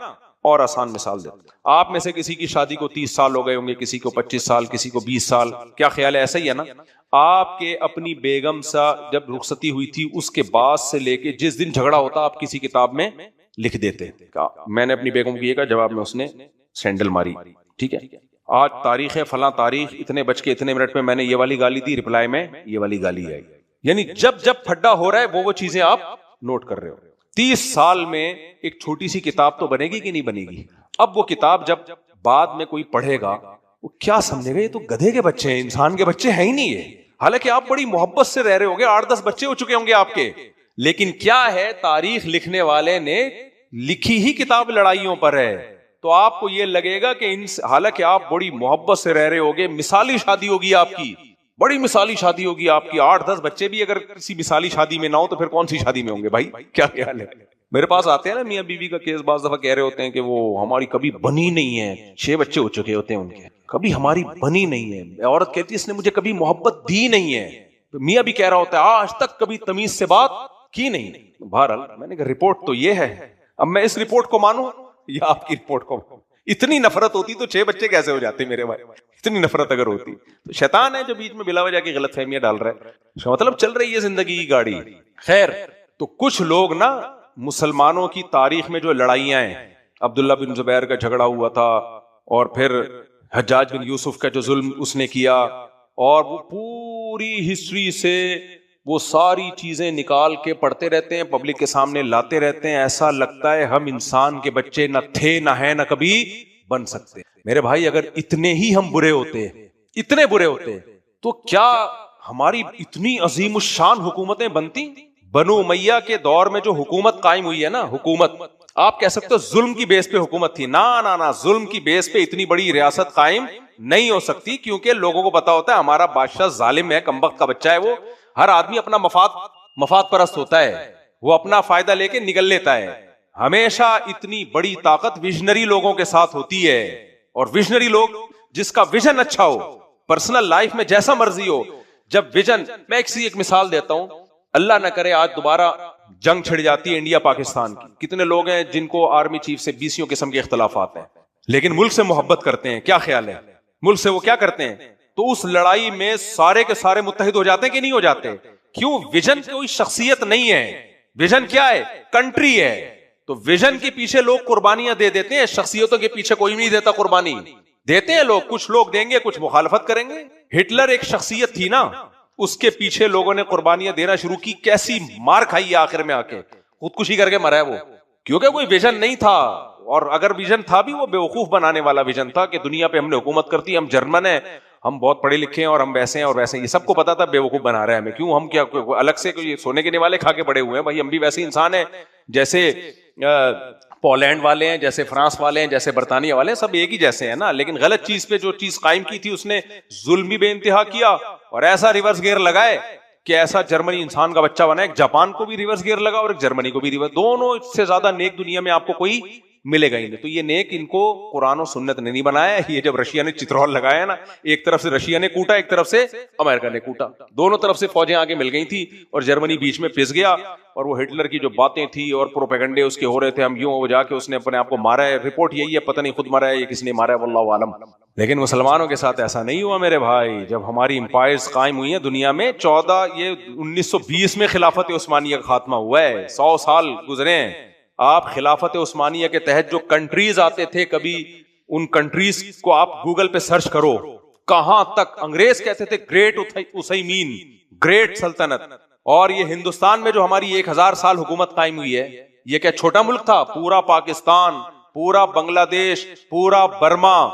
اور آسان مثال دیتا ہوں. آپ میں سے کسی کی شادی کو 30 سال ہو گئے ہوں گے, کسی کو 25 سال, کسی کو 20 سال. کیا خیال ہے, ایسا ہی ہے نا؟ آپ کے اپنی بیگم سے جب رخصتی ہوئی تھی اس کے بعد سے لے کے جس دن جھگڑا ہوتا آپ کسی کتاب میں لکھ دیتے, میں نے اپنی بیگم کو یہ کہا, جواب میں اس نے سینڈل ماری, ٹھیک ہے, آج تاریخ ہے فلاں تاریخ, اتنے بج کے اتنے منٹ میں میں نے یہ والی گالی دی, رپلائی میں یہ والی گالی آئی. یعنی جب جب پھڈا ہو رہا ہے وہ چیزیں آپ نوٹ کر رہے ہو. 30 سال میں ایک چھوٹی سی کتاب تو بنے گی کہ نہیں بنے گی؟ اب وہ کتاب جب بعد میں کوئی پڑھے گا وہ کیا سمجھے گا, یہ تو گدھے کے بچے ہیں, انسان کے بچے ہیں ہی نہیں ہے. حالانکہ آپ بڑی محبت سے رہ رہے ہوں گے, 8-10 بچے ہو چکے ہوں گے آپ کے, لیکن کیا ہے, تاریخ لکھنے والے نے لکھی ہی کتاب لڑائیوں پر ہے. تو آپ کو یہ لگے گا کہ حالانکہ آپ بڑی محبت سے رہ رہے ہوگے, مثالی شادی ہوگی آپ کی, بڑی مثالی شادی ہوگی آپ کی, 8-10 بچے بھی اگر کسی مثالی شادی میں نہ ہو تو پھر کون سی شادی میں ہوں گے بھائی؟ کیا خیال ہے؟ میرے پاس آتے ہیں نا میاں بیوی کا کیس, بعض دفعہ کہہ رہے ہوتے ہیں کہ وہ ہماری کبھی بنی نہیں ہے, 6 بچے ہو چکے ہوتے ہیں ان کے, کبھی ہماری بنی نہیں ہے. عورت کہتی ہے اس نے مجھے کبھی محبت دی نہیں ہے, میاں بھی کہہ رہا ہوتا ہے آج تک کبھی تمیز سے بات کی نہیں. بہرحال میں نے کہا رپورٹ تو یہ ہے, اب میں اس رپورٹ کو مانوں یا آپ کی رپورٹ کو مانوں؟ اتنی نفرت ہوتی تو 6 بچے کیسے ہو جاتے میرے بھائی؟ اتنی نفرت اگر ہوتی تو شیطان ہے جو بیچ میں بلا وجہ کی غلط فہمیاں ڈال رہا ہے, مطلب چل رہی ہے زندگی کی گاڑی. خیر, تو کچھ لوگ نا مسلمانوں کی تاریخ میں جو لڑائیاں ہیں, عبداللہ بن زبیر کا جھگڑا ہوا تھا, اور پھر حجاج بن یوسف کا جو ظلم اس نے کیا, اور وہ پوری ہسٹری سے وہ ساری چیزیں نکال کے پڑھتے رہتے ہیں, پبلک کے سامنے لاتے رہتے ہیں. ایسا لگتا ہے ہم انسان کے بچے نہ تھے نہ ہیں نہ کبھی بن سکتے. میرے بھائی اگر اتنے ہی ہم برے ہوتے, اتنے برے ہوتے, تو کیا ہماری اتنی عظیم الشان حکومتیں بنتی؟ بنو امیہ کے دور میں جو حکومت قائم ہوئی ہے نا, حکومت آپ کہہ سکتے ہو ظلم کی بیس پہ حکومت تھی, نہ ظلم کی بیس پہ اتنی بڑی ریاست قائم نہیں ہو سکتی, کیونکہ لوگوں کو پتا ہوتا ہے ہمارا بادشاہ ظالم ہے, کمبخت کا بچہ ہے. وہ ہر آدمی اپنا مفاد پرست ہوتا ہے, وہ اپنا فائدہ لے کے نکل لیتا ہے. ہمیشہ اتنی بڑی طاقت ویژنری لوگوں کے ساتھ ہوتی ہے, اور ویژنری لوگ جس کا ویژن اچھا ہو, پرسنل لائف میں جیسا مرضی ہو, جب ویژن, میں ایک مثال دیتا ہوں, اللہ نہ کرے آج دوبارہ جنگ چھڑ جاتی ہے انڈیا پاکستان کی, کتنے لوگ ہیں جن کو آرمی چیف سے 20 قسم کے اختلافات ہیں, لیکن ملک سے محبت کرتے ہیں. کیا خیال ہے, ملک سے وہ کیا کرتے ہیں؟ تو اس لڑائی میں سارے کے سارے متحد ہو جاتے ہیں کہ نہیں ہو جاتے؟ کیوں؟ ویژن کوئی شخصیت نہیں ہے, ویژن کیا ہے؟ کنٹری ہے. تو ویژن کے پیچھے لوگ قربانیاں دے دیتے ہیں, شخصیتوں کے پیچھے کوئی نہیں دیتا قربانی. دیتے ہیں لوگ, کچھ لوگ دیں گے, کچھ مخالفت کریں گے. ہٹلر ایک شخصیت تھی نا, اس کے پیچھے لوگوں نے قربانیاں دینا شروع کی, کیسی مار کھائی آخر میں آ کے, خودکشی کر کے مرا ہے وہ, کیونکہ کوئی ویژن نہیں تھا. اور اگر ویژن تھا بھی وہ بیوقوف بنانے والا ویژن تھا کہ دنیا پہ ہم نے حکومت کرتی, ہم جرمن ہیں, ہم بہت پڑھے لکھے ہیں, اور ہم ویسے ہیں اور ویسے ہیں. یہ سب کو پتا تھا بیوقوف بنا رہے ہیں ہمیں, کیوں, ہم کیا الگ سے کوئی سونے کے نیوالے کھا کے بڑے ہوئے ہیں بھائی, ہم بھی ویسے انسان ہیں جیسے پولینڈ والے ہیں, جیسے فرانس والے ہیں, جیسے برطانیہ والے ہیں, سب ایک ہی جیسے ہیں نا. لیکن غلط چیز پہ جو چیز قائم کی تھی اس نے ظلم بھی بے انتہا کیا, اور ایسا ریورس گیئر لگائے کہ ایسا جرمنی انسان کا بچہ بنا, ایک جاپان کو بھی ریورس گیئر لگا اور ایک جرمنی کو بھی ریورس, دونوں سے زیادہ نیک دنیا میں آپ کو کوئی ملے گا ہی نہیں. تو یہ نیک ان کو قرآن و سنت نے نہیں بنایا. یہ جب رشیا نے چترول لگایا نا, ایک طرف سے رشیا نے کوٹا, ایک طرف سے امریکہ نے کوٹا, دونوں طرف سے فوجیں آگے مل گئی تھی, اور جرمنی بیچ میں پس گیا. اور وہ ہٹلر کی جو باتیں تھی اور پروپیگنڈے اس کے ہو رہے تھے, ہم یوں ہو جا کے اس نے اپنے آپ کو مارا ہے, رپورٹ یہی ہے, پتہ نہیں خود مارا ہے یا کس نے مارا ہے, واللہ عالم. لیکن مسلمانوں کے ساتھ ایسا نہیں ہوا میرے بھائی. جب ہماری امپائرز قائم ہوئی ہیں دنیا میں, 1920 میں خلافت عثمانیہ کا خاتمہ ہوا ہے, 100 سال گزرے ہیں. آپ خلافت عثمانیہ کے تحت جو کنٹریز آتے تھے, کبھی ان کنٹریز کو آپ گوگل پہ سرچ کرو, کہاں تک انگریز کہتے تھے گریٹ اسیمین, گریٹ سلطنت. اور یہ ہندوستان میں جو ہماری 1000 سال حکومت قائم ہوئی ہے, یہ کیا چھوٹا ملک تھا؟ پورا پاکستان, پورا بنگلہ دیش, پورا برما,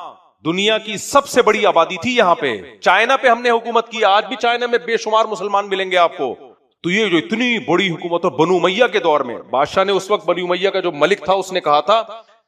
دنیا کی سب سے بڑی آبادی تھی یہاں پہ. چائنا پہ ہم نے حکومت کی, آج بھی چائنا میں بے شمار مسلمان ملیں گے آپ کو. تو یہ جو اتنی بڑی حکومت, اور بنو امیہ کے دور میں بادشاہ نے, اس وقت بنو امیہ کا جو ملک تھا, اس نے کہا تھا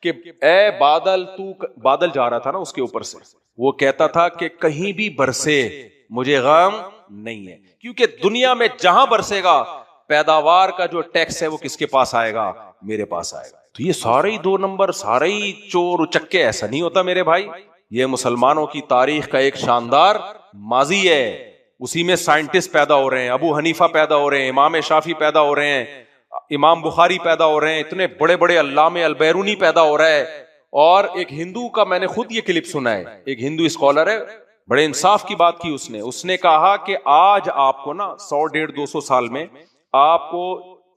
کہ اے بادل, تو بادل جا رہا تھا نا اس کے اوپر سے, وہ کہتا تھا کہ کہیں بھی برسے مجھے غم نہیں ہے, کیونکہ دنیا میں جہاں برسے گا پیداوار کا جو ٹیکس ہے وہ کس کے پاس آئے گا؟ میرے پاس آئے گا. تو یہ سارے ہی 2 نمبر, سارے ہی چور اچکے, ایسا نہیں ہوتا میرے بھائی. یہ مسلمانوں کی تاریخ کا ایک شاندار ماضی ہے. اسی میں سائنٹسٹ پیدا ہو رہے ہیں, ابو حنیفہ پیدا ہو رہے ہیں, امام شافعی پیدا ہو رہے ہیں, امام بخاری پیدا ہو رہے ہیں, اتنے بڑے بڑے علامہ البیرونی پیدا ہو رہا ہے, اور ایک ہندو کا میں نے خود یہ کلپ سنا ہے, ایک ہندو اسکالر ہے, بڑے انصاف کی بات کی اس نے کہا کہ آج آپ کو نا 100-150-200 سال میں آپ کو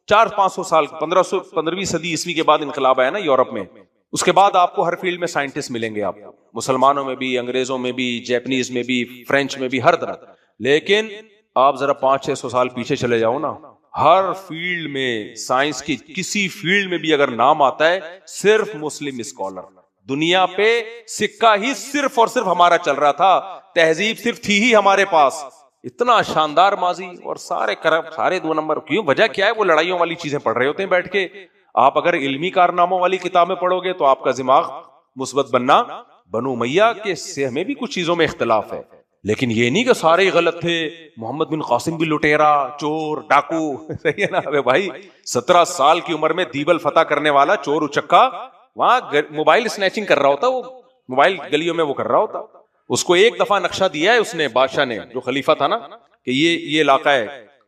400-500 سال 15ਵੀਂ صدی عیسوی کے بعد انقلاب آیا نا یورپ میں, اس کے بعد آپ کو ہر فیلڈ میں سائنٹسٹ ملیں گے, آپ کو مسلمانوں میں بھی, انگریزوں میں بھی, جیپنیز میں بھی, فرینچ میں بھی, ہر طرح. لیکن آپ ذرا 500-600 سال پیچھے چلے جاؤ نا, ہر فیلڈ میں سائنس کی کسی فیلڈ میں بھی اگر نام آتا ہے صرف مسلم اسکالر. دنیا پہ سکہ ہی صرف اور صرف ہمارا چل رہا تھا, تہذیب صرف تھی ہی ہمارے پاس, اتنا شاندار ماضی, اور سارے کرپٹ, سارے 2 نمبر. کیوں؟ وجہ کیا ہے؟ وہ لڑائیوں والی چیزیں پڑھ رہے ہوتے ہیں بیٹھ کے. آپ اگر علمی کارناموں والی کتابیں پڑھو گے تو آپ کا دماغ مثبت بننا. بنو امیہ کے سے ہمیں بھی کچھ چیزوں میں اختلاف ہے, لیکن یہ نہیں کہ سارے ہی غلط تھے. محمد بن قاسم بھی لٹیرا, چور, ڈاکو, صحیح ہے نا؟ ابے بھائی 17 سال کی عمر میں دیبل فتح کرنے والا چور اچکا وہاں موبائل سنیچنگ کر رہا ہوتا, وہ موبائل گلیوں میں وہ کر رہا ہوتا. اس کو ایک دفعہ نقشہ دیا ہے اس نے, بادشاہ نے, جو خلیفہ تھا نا, کہ یہ علاقہ ہے,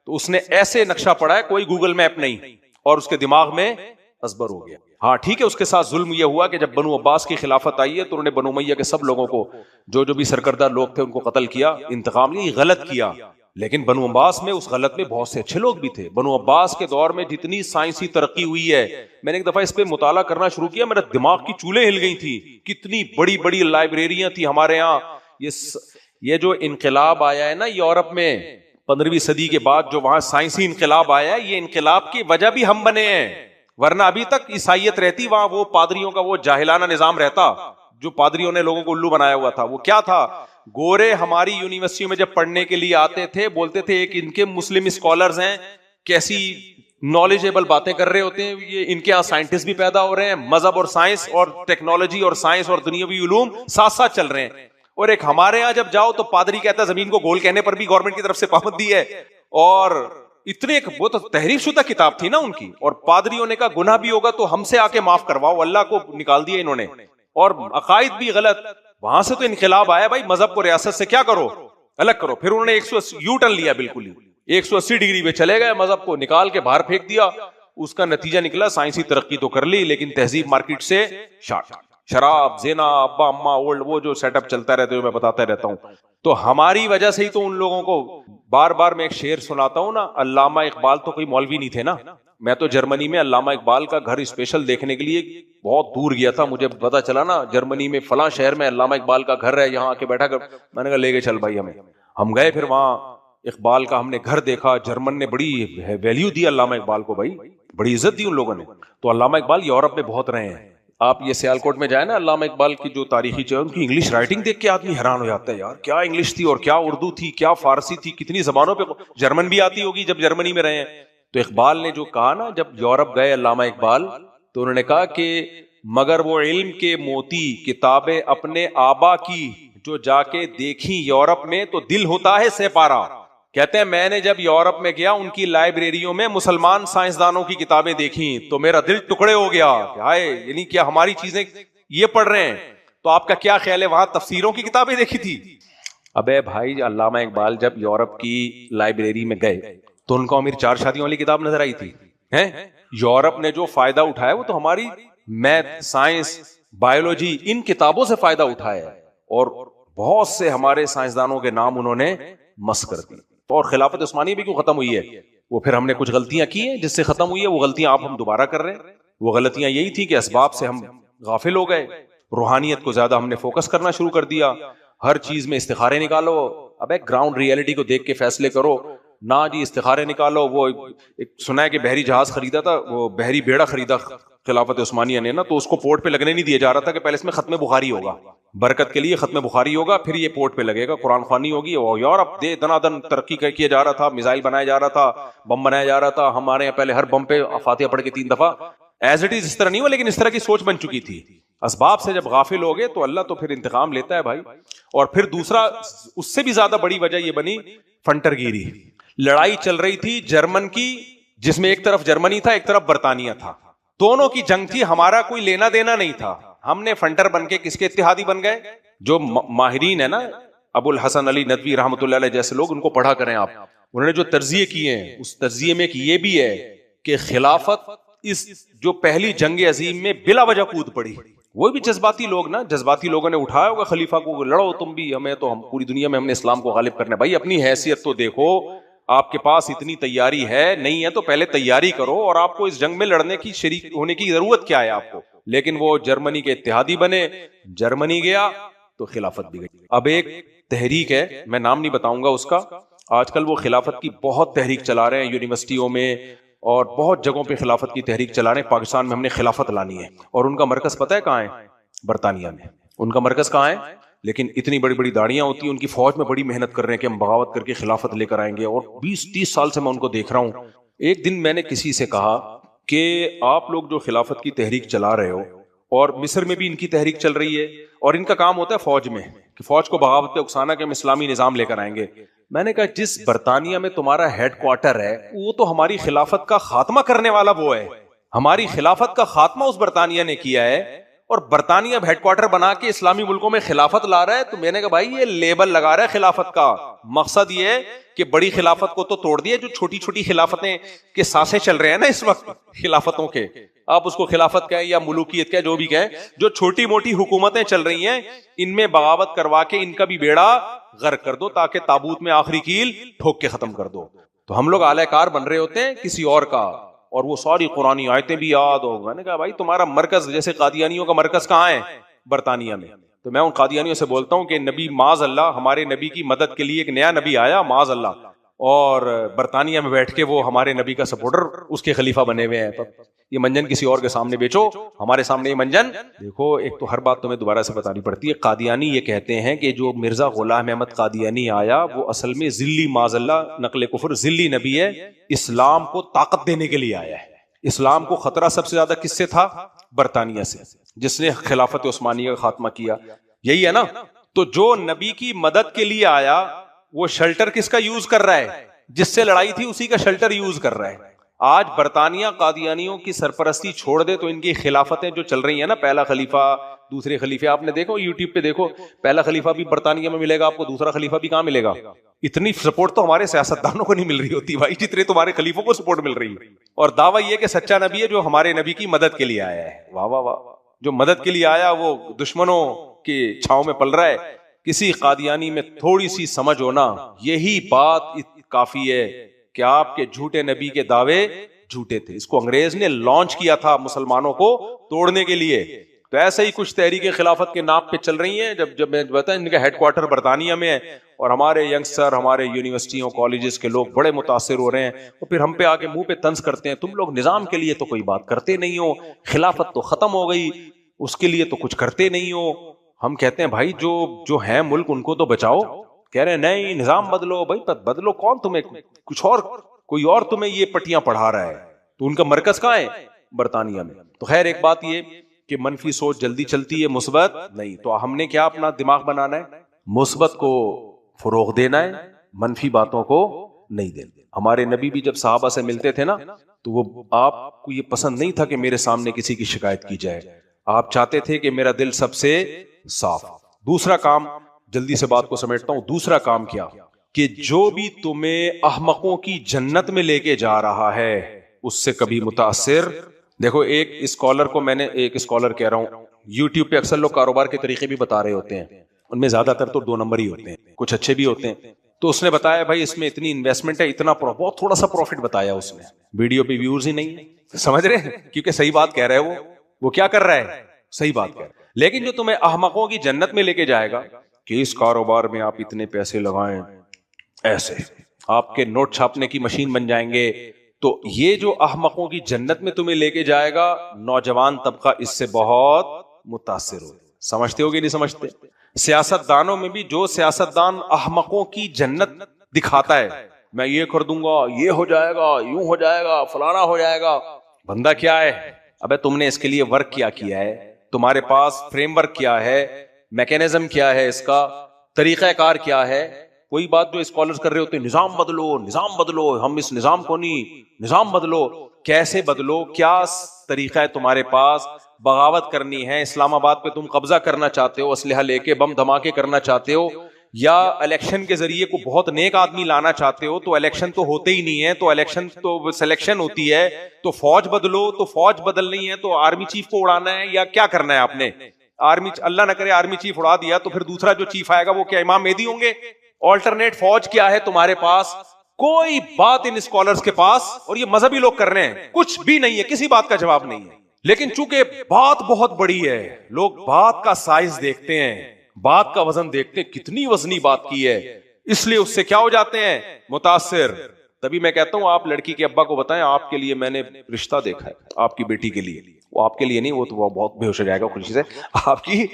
تو اس نے ایسے نقشہ پڑھا ہے, کوئی گوگل میپ نہیں, اور اس کے دماغ میں ازبر ہو گیا. ہاں ٹھیک ہے, اس کے ساتھ ظلم یہ ہوا کہ جب بنو عباس کی خلافت آئی ہے تو انہوں نے بنو امیہ کے سب لوگوں کو, جو بھی سرکردہ لوگ تھے, ان کو قتل کیا, انتقام لیا, غلط کیا. لیکن بنو عباس میں اس غلط میں بہت سے اچھے لوگ بھی تھے. بنو عباس کے دور میں جتنی سائنسی ترقی ہوئی ہے, میں نے ایک دفعہ اس پہ مطالعہ کرنا شروع کیا, میرا دماغ کی چولیں ہل گئی تھی. کتنی بڑی بڑی لائبریریاں تھی ہمارے یہاں. یہ جو انقلاب آیا ہے نا یورپ میں 15ویں صدی کے بعد, جو وہاں سائنسی انقلاب آیا ہے, یہ انقلاب کی وجہ بھی ہم بنے ہیں. ورنہ ابھی تک عیسائیت رہتی, وہاں وہ پادریوں کا وہ جاہلانہ نظام رہتا, جو پادریوں نے لوگوں کو الو بنایا ہوا تھا. وہ کیا تھا؟ گورے ہماری یونیورسٹیوں میں جب پڑھنے کے لیے آتے تھے, بولتے تھے ایک ان کے مسلم اسکالرز ہیں, کیسی نالجیبل باتیں کر رہے ہوتے ہیں, یہ ان کے یہاں سائنٹسٹ بھی پیدا ہو رہے ہیں, مذہب اور سائنس اور ٹیکنالوجی اور سائنس اور دنیاوی علوم ساتھ ساتھ چل رہے ہیں. اور ایک ہمارے ہاں جب جاؤ تو پادری کہتا ہے زمین کو گول کہنے پر بھی گورنمنٹ کی طرف سے پابندی ہے. اور اتنے وہ تو تحریف شدہ کتاب تھی نا ان کی, اور پادریوں نے کہا گناہ بھی ہوگا تو ہم سے آ کے معاف کرواؤ, اللہ کو نکال دیا انہوں نے, اور عقائد بھی غلط. وہاں سے تو انقلاب آیا بھائی, مذہب کو ریاست سے کیا کرو, الگ کرو. پھر انہوں نے 180 یو ٹرن لیا, بالکل ہی 180 ڈگری پہ چلے گئے, مذہب کو نکال کے باہر پھینک دیا. اس کا نتیجہ نکلا سائنسی ترقی تو کر لی, لیکن تہذیب مارکیٹ سے شارٹ. شراب, زنا, ابا اما, اولڈ, وہ جو سیٹ اپ چلتا رہتا ہے میں بتاتا رہتا ہوں. تو ہماری وجہ سے ہی تو ان لوگوں کو بار بار میں ایک شعر سناتا ہوں نا, علامہ اقبال تو کوئی مولوی نہیں تھے نا. میں تو جرمنی میں علامہ اقبال کا گھر اسپیشل دیکھنے کے لیے بہت دور گیا تھا. مجھے پتا چلا نا جرمنی میں فلاں شہر میں علامہ اقبال کا گھر ہے, یہاں آ کے بیٹھا کر. میں نے کہا لے کے چل بھائی ہمیں. ہم گئے, پھر وہاں اقبال کا ہم نے گھر دیکھا. جرمن نے بڑی ویلیو دی علامہ اقبال کو بھائی, بڑی عزت دی ان لوگوں نے. تو علامہ اقبال یورپ میں بہت رہے ہیں. آپ یہ سیالکوٹ میں جائیں نا, علامہ اقبال کی جو تاریخی چیز, ان کی انگلش رائٹنگ دیکھ کے آدمی حیران ہو جاتا ہے, یار کیا انگلش تھی, اور کیا اردو تھی, کیا فارسی تھی, کتنی زبانوں پہ. جرمن بھی آتی ہوگی جب جرمنی میں رہے ہیں. تو اقبال نے جو کہا نا, جب یورپ گئے علامہ اقبال, تو انہوں نے کہا کہ مگر وہ علم کے موتی کتابیں اپنے آبا کی جو جا کے دیکھی یورپ میں تو دل ہوتا ہے سیپارا. کہتے ہیں میں نے جب یورپ میں گیا, ان کی لائبریریوں میں مسلمان سائنسدانوں کی کتابیں دیکھی تو میرا دل ٹکڑے ہو گیا. یعنی کیا ہماری چیزیں یہ پڑھ رہے ہیں. تو آپ کا کیا خیال ہے, وہاں تفسیروں کی کتابیں دیکھی تھی؟ ابے بھائی, علامہ اقبال جب یورپ کی لائبریری میں گئے تو ان کو امیر 4 شادیوں والی کتاب نظر آئی تھی. یورپ نے جو فائدہ اٹھایا وہ تو ہماری میتھ, سائنس, بایولوجی, ان کتابوں سے فائدہ اٹھایا ہے. اور بہت سے ہمارے سائنسدانوں کے نام انہوں نے مس کر دی. اور خلافت عثمانیہ بھی کیوں ختم ہوئی ہے؟ وہ پھر ہم نے کچھ غلطیاں کی ہیں جس سے ختم ہوئی ہے. وہ غلطیاں آپ ہم دوبارہ کر رہے ہیں. وہ غلطیاں یہی تھی کہ اسباب سے ہم غافل ہو گئے, روحانیت کو زیادہ ہم نے فوکس کرنا شروع کر دیا. ہر چیز میں استخارے نکالو. ابے گراؤنڈ ریئلٹی کو دیکھ کے فیصلے کرو نہ جی استخارے نکالو. وہ ایک سنا ہے کہ بحری جہاز خریدا تھا, وہ بحری بیڑا خریدا خلافت عثمانیہ نے نا, تو اس کو پورٹ پہ لگنے نہیں دیا جا رہا تھا کہ پہلے اس میں ختم بخاری ہوگا, برکت کے لیے ختم بخاری ہوگا, پھر یہ پورٹ پہ لگے گا, قرآن خوانی ہوگی. اور یورپ دنا دن ترقی کیا جا رہا تھا, میزائل بنایا جا رہا تھا, بم بنایا جا رہا تھا. ہمارے یہاں پہلے ہر بم پہ فاتحہ پڑھ کے 3 دفعہ. ایز اٹ از اس طرح نہیں ہوا, لیکن اس طرح کی سوچ بن چکی تھی. اسباب سے جب غافل ہو گئے تو اللہ تو پھر انتقام لیتا ہے بھائی. اور پھر دوسرا اس سے بھی زیادہ بڑی وجہ یہ بنی فنٹر گیری. لڑائی چل رہی تھی جرمن کی, جس میں ایک طرف جرمنی تھا ایک طرف برطانیہ تھا. دونوں کی جنگ تھی, ہمارا کوئی لینا دینا نہیں تھا. ہم نے فنٹر بن کے کس کے اتحادی بن گئے؟ جو ماہرین ہے نا, ابو الحسن علی ندوی رحمۃ اللہ علیہ جیسے لوگ, ان کو پڑھا کریں آپ. انہوں نے جو تجزیے کیے ہیں, اس تجزیے میں یہ بھی ہے کہ خلافت اس جو پہلی جنگ عظیم میں بلا وجہ کود پڑی. وہ بھی جذباتی لوگ نا, جذباتی لوگوں نے اٹھایا ہوگا خلیفہ کو, لڑو تم بھی, ہمیں تو, ہم پوری دنیا میں ہم نے اسلام کو غالب کرنا ہے. بھائی اپنی حیثیت تو دیکھو, آپ کے پاس اتنی تیاری ہے نہیں ہے تو پہلے تیاری کرو, اور آپ کو اس جنگ میں لڑنے کی شریک ہونے کی ضرورت کیا ہے آپ کو. لیکن وہ جرمنی کے اتحادی بنے, جرمنی گیا تو خلافت بھی گئی. اب ایک تحریک ہے, میں نام نہیں بتاؤں گا اس کا, آج کل وہ خلافت کی بہت تحریک چلا رہے ہیں یونیورسٹیوں میں اور بہت جگہوں پہ خلافت کی تحریک چلا رہے ہیں. پاکستان میں ہم نے خلافت لانی ہے, اور ان کا مرکز پتہ ہے کہاں ہے؟ برطانیہ میں. ان کا مرکز کہاں ہے؟ لیکن اتنی بڑی بڑی داڑیاں ہوتی ہیں ان کی, فوج میں بڑی محنت کر رہے ہیں کہ ہم بغاوت کر کے خلافت لے کر آئیں گے, اور 20-30 سال سے میں ان کو دیکھ رہا ہوں. ایک دن میں نے کسی سے کہا کہ آپ لوگ جو خلافت کی تحریک چلا رہے ہو, اور مصر میں بھی ان کی تحریک چل رہی ہے, اور ان کا کام ہوتا ہے فوج میں کہ فوج کو بغاوت پہ اکسانا کہ ہم اسلامی نظام لے کر آئیں گے. میں نے کہا جس برطانیہ میں تمہارا ہیڈ کوارٹر ہے وہ تو ہماری خلافت کا خاتمہ کرنے والا وہ ہے, ہماری خلافت کا خاتمہ اس برطانیہ نے کیا ہے, اور برطانیہ اب ہیڈ کوارٹر بنا کے اسلامی ملکوں میں خلافت لا رہا ہے. تو میں نے کہا بھائی یہ لیبل لگا رہا ہے خلافت کا, مقصد یہ ہے کہ بڑی خلافت کو تو توڑ دیا, جو چھوٹی چھوٹی خلافتیں کے سانسیں چل رہے ہیں نا اس وقت خلافتوں کے, آپ اس کو خلافت کہیں یا ملوکیت کہیں, جو بھی کہیں, جو چھوٹی موٹی حکومتیں چل رہی ہیں ان میں بغاوت کروا کے ان کا بھی بیڑا غرق کر دو, تاکہ تابوت میں آخری کیل ٹھوک کے ختم کر دو. تو ہم لوگ اعلی کار بن رہے ہوتے ہیں کسی اور کا, اور وہ ساری قرآنی آیتیں بھی یاد ہو. میں نے کہا بھائی تمہارا مرکز, جیسے قادیانیوں کا مرکز کہاں ہے؟ برطانیہ میں. تو میں ان قادیانیوں سے بولتا ہوں کہ نبی معاذ اللہ, ہمارے نبی کی مدد کے لیے ایک نیا نبی آیا معاذ اللہ, اور برطانیہ میں بیٹھ کے وہ ہمارے نبی کا سپورٹر, اس کے خلیفہ بنے ہوئے ہیں. یہ منجن کسی اور کے سامنے بیچو, ہمارے سامنے یہ منجن دیکھو. ایک تو ہر بات تمہیں دوبارہ سے بتانی پڑتی ہے. قادیانی یہ کہتے ہیں کہ جو مرزا غلام احمد قادیانی آیا وہ اصل میں ذلی, معاذ اللہ نقل کفر, ذلی نبی ہے, اسلام کو طاقت دینے کے لیے آیا ہے. اسلام کو خطرہ سب سے زیادہ کس سے تھا؟ برطانیہ سے, جس نے خلافت عثمانیہ کا خاتمہ کیا. یہی ہے نا. تو جو نبی کی مدد کے لیے آیا وہ شیلٹر کس کا یوز کر رہا ہے؟ جس سے لڑائی تھی اسی کا شیلٹر یوز کر رہا ہے. آج برطانیہ قادیانیوں کی سرپرستی چھوڑ دے تو ان کی خلافتیں جو چل رہی ہیں نا, پہلا خلیفہ, دوسرے خلیفے, آپ نے دیکھو یوٹیوب پہ دیکھو, پہلا خلیفہ بھی برطانیہ میں ملے گا آپ کو, دوسرا خلیفہ بھی کہاں ملے گا. اتنی سپورٹ تو ہمارے سیاستدانوں کو نہیں مل رہی ہوتی بھائی جتنے تمہارے خلیفوں کو سپورٹ مل رہی ہے. اور دعویٰ یہ کہ سچا نبی ہے جو ہمارے نبی کی مدد کے لیے آیا ہے. واہ واہ واہ. جو مدد کے لیے آیا وہ دشمنوں کی چھاؤں میں پل رہا ہے. کسی قادیانی میں تھوڑی سی سمجھ ہونا, یہی بات کافی ہے کہ آپ کے جھوٹے نبی کے دعوے جھوٹے تھے. اس کو انگریز نے لانچ کیا تھا مسلمانوں کو توڑنے کے لیے. تو ایسے ہی کچھ تحریک خلافت کے نام پہ چل رہی ہیں. جب میں بتایا ان کا ہیڈ کوارٹر برطانیہ میں ہے, اور ہمارے ینگسٹر, ہمارے یونیورسٹیوں کالجز کے لوگ بڑے متاثر ہو رہے ہیں, اور پھر ہم پہ آ کے منہ پہ طنز کرتے ہیں, تم لوگ نظام کے لیے تو کوئی بات کرتے نہیں ہو, خلافت تو ختم ہو گئی, اس کے لیے تو کچھ کرتے نہیں ہو. ہم کہتے ہیں بھائی جو ہیں ملک ان کو تو بچاؤ. کہہ رہے ہیں نہیں نظام بدلو. بھائی بدلو کون تمہیں, کچھ اور کوئی اور تمہیں یہ پٹیاں پڑھا رہا ہے. تو ان کا مرکز کہاں ہے؟ برطانیہ میں. تو خیر ایک بات یہ کہ منفی سوچ جلدی چلتی ہے, مثبت نہیں. تو ہم نے کیا اپنا دماغ بنانا ہے, مثبت کو فروغ دینا ہے, منفی باتوں کو نہیں دینا. ہمارے نبی بھی جب صحابہ سے ملتے تھے نا تو وہ آپ کو یہ پسند نہیں تھا کہ میرے سامنے کسی کی شکایت کی جائے. آپ چاہتے تھے کہ میرا دل سب سے صاف. دوسرا کام, جلدی سے بات کو سمیٹتا ہوں, دوسرا کام کیا کہ جو بھی تمہیں احمقوں کی جنت میں لے کے جا رہا ہے اس سے کبھی متاثر. دیکھو ایک اسکالر کو میں نے, ایک اسکالر کہہ رہا ہوں, یوٹیوب پہ اکثر لوگ کاروبار کے طریقے بھی بتا رہے ہوتے ہیں, ان میں زیادہ تر تو 2 نمبر ہی ہوتے ہیں, کچھ اچھے بھی ہوتے ہیں. تو اس نے بتایا بھائی اس میں اتنی انویسٹمنٹ ہے, اتنا بہت تھوڑا سا پروفٹ بتایا اس نے, ویڈیو پہ ویوز ہی نہیں, سمجھ رہے ہیں, کیونکہ صحیح بات کہہ رہا ہے وہ کیا کر رہا ہے, صحیح بات کہہ رہا ہے. لیکن جو تمہیں احمقوں کی جنت میں لے کے جائے گا کہ اس کاروبار میں آپ اتنے پیسے لگائیں, ایسے آپ کے نوٹ چھاپنے کی مشین بن جائیں گے, تو یہ جو احمقوں کی جنت میں تمہیں لے کے جائے گا, نوجوان طبقہ اس سے بہت متاثر ہو. سمجھتے ہو کہ نہیں سمجھتے؟ سیاست دانوں میں بھی جو سیاست دان احمقوں کی جنت دکھاتا ہے, میں یہ کر دوں گا, یہ ہو جائے گا, یوں ہو جائے گا, فلانا ہو جائے گا. بندہ کیا ہے, ابے تم نے اس کے لیے ورک کیا ہے, تمہارے پاس فریم ورک کیا ہے, میکینزم کیا ہے, اس کا طریقہ کار کیا ہے. کوئی بات جو اسکالرز کر رہے ہوتے ہیں, نظام بدلو, نظام بدلو, ہم اس نظام کو نہیں, نظام بدلو. کیسے بدلو, کیا طریقہ ہے تمہارے پاس؟ بغاوت کرنی ہے, اسلام آباد پہ تم قبضہ کرنا چاہتے ہو, اسلحہ لے کے بم دھماکے کرنا چاہتے ہو, یا الیکشن کے ذریعے کو بہت نیک آدمی لانا چاہتے ہو تو الیکشن تو ہوتے ہی نہیں ہے, تو الیکشن تو سلیکشن ہوتی ہے, تو فوج بدلو, تو فوج بدلنی ہے تو آرمی چیف کو اڑانا ہے یا کیا کرنا ہے آپ نے؟ آرمی, اللہ نہ کرے آرمی چیف اڑا دیا تو پھر دوسرا جو چیف آئے گا وہ کیا امام مہدی ہوں گے؟ آلٹرنیٹ فوج کیا ہے تمہارے پاس؟ کوئی بات ان اسکالرز کے پاس, اور یہ مذہبی لوگ کر رہے ہیں, کچھ بھی نہیں ہے, کسی بات کا جواب نہیں ہے. لیکن چونکہ بات بہت بڑی ہے, لوگ بات کا سائز دیکھتے ہیں, بات کا وزن دیکھتے ہیں, کتنی وزنی بات کی ہے, اس لیے اس سے کیا ہو جاتے ہیں متاثر. تبھی میں کہتا ہوں آپ لڑکی کے ابا کو بتائیں آپ کے لیے میں نے رشتہ دیکھا ہے, آپ کی بیٹی کے لیے, وہ آپ کے لیے نہیں, وہ تو وہ بہت بے ہوش ہو جائے گا خوشی سے, آپ کی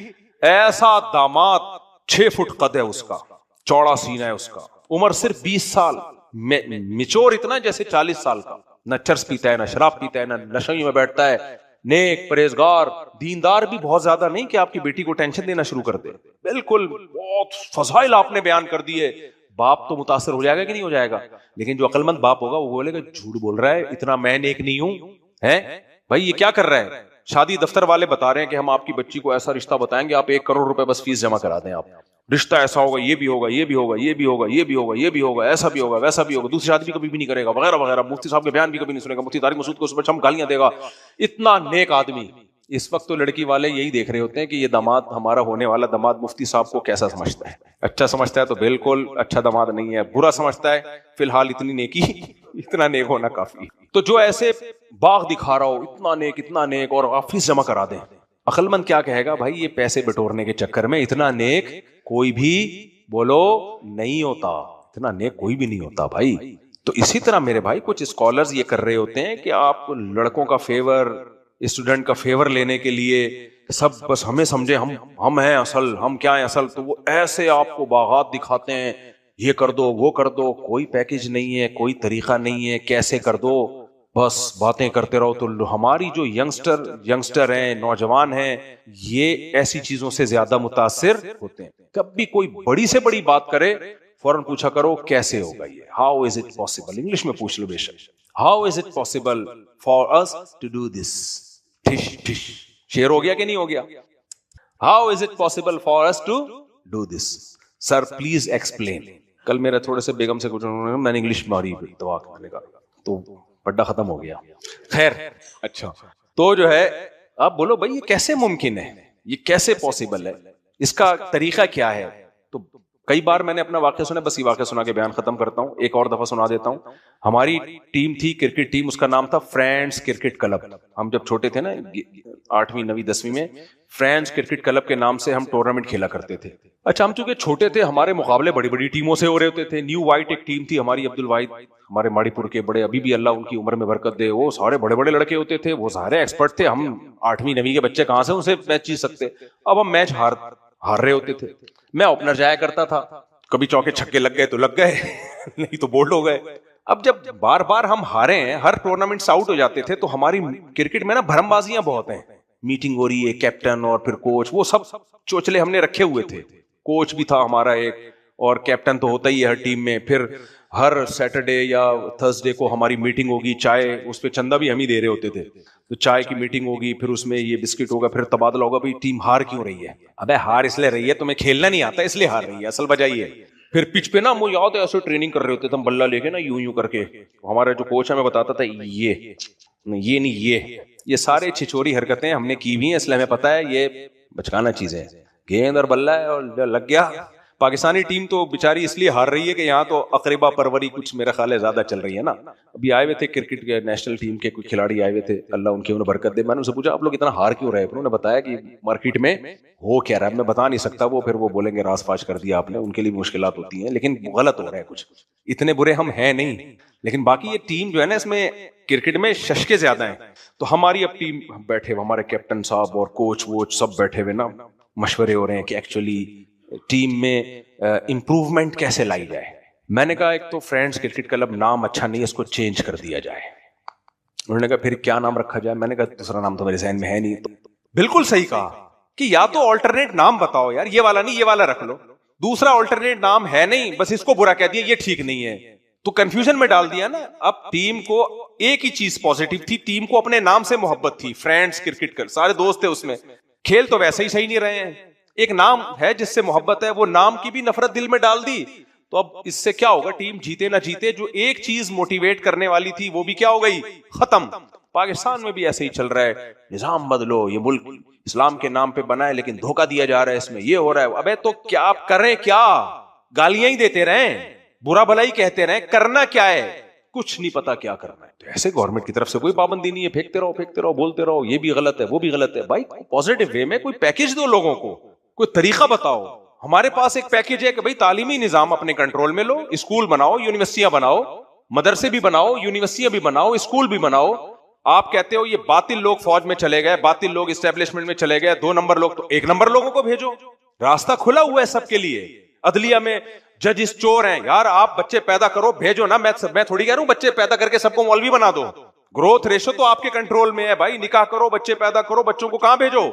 ایسا داماد 6 فٹ قد ہے اس کا, چوڑا سینہ ہے اس کا, عمر صرف 20 سال, میچور اتنا جیسے 40 سال کا, نہ چرس پیتا ہے, نہ شراب پیتا ہے, نہ نشے میں بیٹھتا ہے, نیک, پرہیزگار, دیندار بھی بہت زیادہ نہیں کہ آپ کی بیٹی کو ٹینشن دینا شروع کر دے, بالکل بہت فضائل آپ نے بیان کر دیے. باپ تو متاثر ہو جائے گا کہ نہیں ہو جائے گا؟ لیکن جو عقل مند باپ ہوگا وہ بولے گا جھوٹ بول رہا ہے, اتنا میں نیک نہیں ہوں, ہے بھائی یہ کیا کر رہا ہے؟ شادی دفتر والے بتا رہے ہیں کہ ہم آپ کی بچی کو ایسا رشتہ بتائیں گے, آپ 1 کروڑ روپے بس فیس جمع کرا دیں, آپ رشتہ ایسا ہوگا, یہ بھی ہوگا, یہ بھی ہوگا, یہ بھی ہوگا, یہ بھی ہوگا, یہ بھی ہوگا, ایسا بھی ہوگا, ویسا بھی ہوگا, دوسری شادی بھی کبھی بھی نہیں کرے گا, وغیرہ وغیرہ. مفتی صاحب کے بیان بھی کبھی نہیں سنے گا, مفتی طارق مسعود کو صبح شام گالیاں دے گا. اتنا نیک آدمی. اس وقت تو لڑکی والے یہی دیکھ رہے ہوتے ہیں کہ یہ داماد, ہمارا ہونے والا داماد مفتی صاحب کو کیسا سمجھتا ہے. اچھا سمجھتا ہے تو بالکل اچھا داماد نہیں ہے, برا سمجھتا ہے فی الحال اتنی نیکی, اتنا نیک ہونا کافی. تو جو ایسے باغ دکھا رہا ہو اتنا نیک اور آپ فیس جمع کرا دیں, عقل مند کیا کہے گا بھائی یہ پیسے بٹورنے کے چکر میں اتنا نیک کوئی بھی بولو نہیں ہوتا, اتنا نیک کوئی بھی نہیں ہوتا بھائی. تو اسی طرح میرے بھائی کچھ اسکالرز یہ کر رہے ہوتے ہیں کہ آپ لڑکوں کا فیور, اسٹوڈنٹ کا فیور لینے کے لیے سب بس ہمیں سمجھے ہم ہیں اصل, ہم کیا ہیں اصل, تو وہ ایسے آپ کو باغات دکھاتے ہیں, یہ کر دو وہ کر دو, کوئی پیکج نہیں ہے, کوئی طریقہ نہیں ہے, کیسے کر دو, بس باتیں کرتے رہو. تو ہماری جو ینگسٹر ہیں, نوجوان ہیں, یہ ایسی چیزوں سے زیادہ متاثر ہوتے ہیں. کبھی کوئی بڑی سے بڑی بات کرے فوراً پوچھا کرو کیسے ہوگا یہ, how is it possible, English میں پوچھ لو بے شک, how is it possible for us to do this. ٹھش ٹھش شیر ہو گیا کہ نہیں ہو گیا؟ How is it possible for us to do this, sir please explain. کل میرا تھوڑے سے بیگم سے کچھ, میں نے انگلش ماری دعا کرنے کا تو پڈا ختم ہو گیا. خیر اچھا, تو جو ہے آپ بولو بھائی یہ کیسے ممکن ہے, یہ کیسے پاسبل ہے, اس کا طریقہ کیا ہے؟ تو کئی بار میں نے اپنا واقعہ سنا, بس یہ واقعہ سنا کے بیان ختم کرتا ہوں, ایک اور دفعہ سنا دیتا ہوں. ہماری ٹیم تھی کرکٹ ٹیم, اس کا نام تھا فرینڈز کرکٹ کلب. ہم جب چھوٹے تھے نا 8ویں 9ویں 10ویں میں, فرینڈز کرکٹ کلب کے نام سے ہم ٹورنامنٹ کھیلا کرتے تھے. اچھا ہم چونکہ چھوٹے تھے, ہمارے مقابلے بڑی بڑی ٹیموں سے ہو رہے ہوتے تھے. نیو وائٹ ایک ٹیم تھی ہماری, عبد الواحد ہمارے ماڑی پور کے بڑے, ابھی بھی اللہ ان کی عمر میں برکت دے, وہ سارے بڑے بڑے لڑکے ہوتے تھے, وہ سارے ایکسپرٹ تھے. ہم 8ویں 9ویں کے بچے کہاں سے ان سے میچ جیت سکتے. اب ہم میچ ہار رہے ہوتے تھے, میں اوپنر جایا کرتا تھا, کبھی چوکے چھکے لگ گئے تو لگ گئے, نہیں تو بولڈ ہو گئے. اب جب بار بار ہم ہارے ہیں, ہر ٹورنامنٹ سے آؤٹ ہو جاتے تھے, تو ہماری کرکٹ میں نا بھرم بازیاں بہت ہیں. میٹنگ ہو رہی ہے, کیپٹن اور پھر کوچ, وہ سب چوچلے ہم نے رکھے ہوئے تھے. کوچ بھی تھا ہمارا ایک, اور کیپٹن تو ہوتا ہی ہے ہر ٹیم میں. پھر ہر سیٹرڈے یا تھرسڈے کو ہماری میٹنگ ہوگی, چائے, اس پہ چندہ بھی ہم ہی دے رہے ہوتے تھے, تو چائے کی میٹنگ ہوگی, پھر اس میں یہ بسکٹ ہوگا, پھر تبادلہ ہوگا. بھائی ٹیم ہار کیوں رہی ہے؟ ابے ہار اس لیے رہی ہے تمہیں کھیلنا نہیں آتا اس لیے ہار رہی ہے, اصل وجہ یہ ہے. پھر پچ پہ نا وہ یاد ہے ایسے ٹریننگ کر رہے ہوتے تھے ہم, بلہ لے کے نا یوں کر کے, ہمارا جو کوچ ہے ہمیں بتاتا تھا یہ نہیں, یہ سارے چھچوری حرکتیں ہم نے کی ہوئی ہیں, اس لیے ہمیں پتا ہے یہ بچکانا چیزیں ہیں. گیند اور بلہ ہے اور لگ گیا. پاکستانی ٹیم تو بیچاری اس لیے ہار رہی ہے کہ یہاں تو اقربا پروری کچھ میرا خیال ہے زیادہ چل رہی ہے نا. ابھی آئے ہوئے تھے کرکٹ کے نیشنل ٹیم کے کوئی کھلاڑی آئے ہوئے تھے, اللہ ان کی انہیں برکت دے. میں نے ان سے پوچھا آپ لوگ اتنا ہار کیوں رہے؟ انہوں نے بتایا کہ مارکیٹ میں ہو کیا رہا ہے, میں بتا نہیں سکتا, وہ پھر وہ بولیں گے راز فاش کر دیا آپ نے, ان کے لیے مشکلات ہوتی ہیں, لیکن غلط ہو رہا ہے کچھ, اتنے برے ہم ہیں نہیں. لیکن باقی یہ ٹیم جو ہے نا, اس میں کرکٹ میں ششکے زیادہ ہیں. تو ہماری اب ٹیم بیٹھے ہوئے, ہمارے کیپٹن صاحب اور کوچ ووچ سب بیٹھے ہوئے نا, مشورے ہو رہے ہیں کہ ایکچولی ٹیم میں امپروومنٹ کیسے لائی جائے. میں نے کہا ایک تو فرینڈز کرکٹ کلب نام اچھا نہیں ہے, اس کو چینج کر دیا جائے. انہوں نے کہا پھر کیا نام رکھا جائے؟ میں نے کہا دوسرا نام تو میرے ذہن میں ہے نہیں. تو بالکل صحیح کہا کہ یا تو آلٹرنیٹ نام بتاؤ یار, یہ والا نہیں یہ والا رکھ لو. دوسرا آلٹرنیٹ نام ہے نہیں, بس اس کو برا کہہ دیا, یہ ٹھیک نہیں ہے, تو کنفیوژن میں ڈال دیا نا. اب ٹیم کو ایک ہی چیز پازیٹو تھی, ٹیم کو اپنے نام سے محبت تھی, فرینڈز کرکٹ کر, سارے دوست تھے اس میں. کھیل تو ویسے ہی صحیح نہیں رہے ہیں, ایک نام ہے جس سے محبت ہے، وہ نام کی بھی نفرت دل میں ڈال دی، تو اب اس سے کیا ہوگا؟ ٹیم جیتے نہ جیتے جو ایک چیز موٹیویٹ کرنے والی تھی وہ بھی کیا ہو گئی؟ ختم۔ پاکستان میں بھی ایسے ہی چل رہا ہے، نظام بدلو، یہ ملک اسلام کے نام پہ بنا ہے لیکن دھوکہ دیا جا رہا ہے، اس میں یہ ہو رہا ہے۔ ابے تو کیا آپ کریں؟ کیا گالیاں ہی دیتے رہیں، برا بھلائی کہتے رہیں، کرنا کیا ہے؟ کچھ نہیں پتا کیا کرنا ہے۔ تو ایسے گورنمنٹ کی طرف سے کوئی پابندی نہیں ہے، پھینکتے رہو بولتے رہو، یہ بھی غلط ہے وہ بھی غلط ہے۔ بھائی پازیٹیو وے میں کوئی پیکج دو لوگوں کو، کوئی طریقہ بتاؤ۔ ہمارے پاس ایک پیکج ہے کہ بھائی تعلیمی نظام اپنے کنٹرول میں لو، اسکول بناؤ، یونیورسٹیاں بناؤ، مدرسے بھی بناؤ، یونیورسٹیاں بھی بناؤ، اسکول بھی بناؤ۔ آپ کہتے ہو یہ باطل لوگ فوج میں چلے گئے، باطل لوگ اسٹیبلشمنٹ میں چلے گئے، 2 نمبر لوگ، تو 1 نمبر لوگوں کو بھیجو، راستہ کھلا ہوا ہے سب کے لیے۔ عدلیہ میں ججز چور ہیں یار، آپ بچے پیدا کرو بھیجو نا، میں تھوڑی کہہ رہا ہوں بچے پیدا کر کے سب کو مولوی بنا دو، گروتھ ریشو تو آپ کے کنٹرول میں ہے بھائی، نکاح کرو، بچے پیدا کرو، بچوں کو کہاں بھیجو؟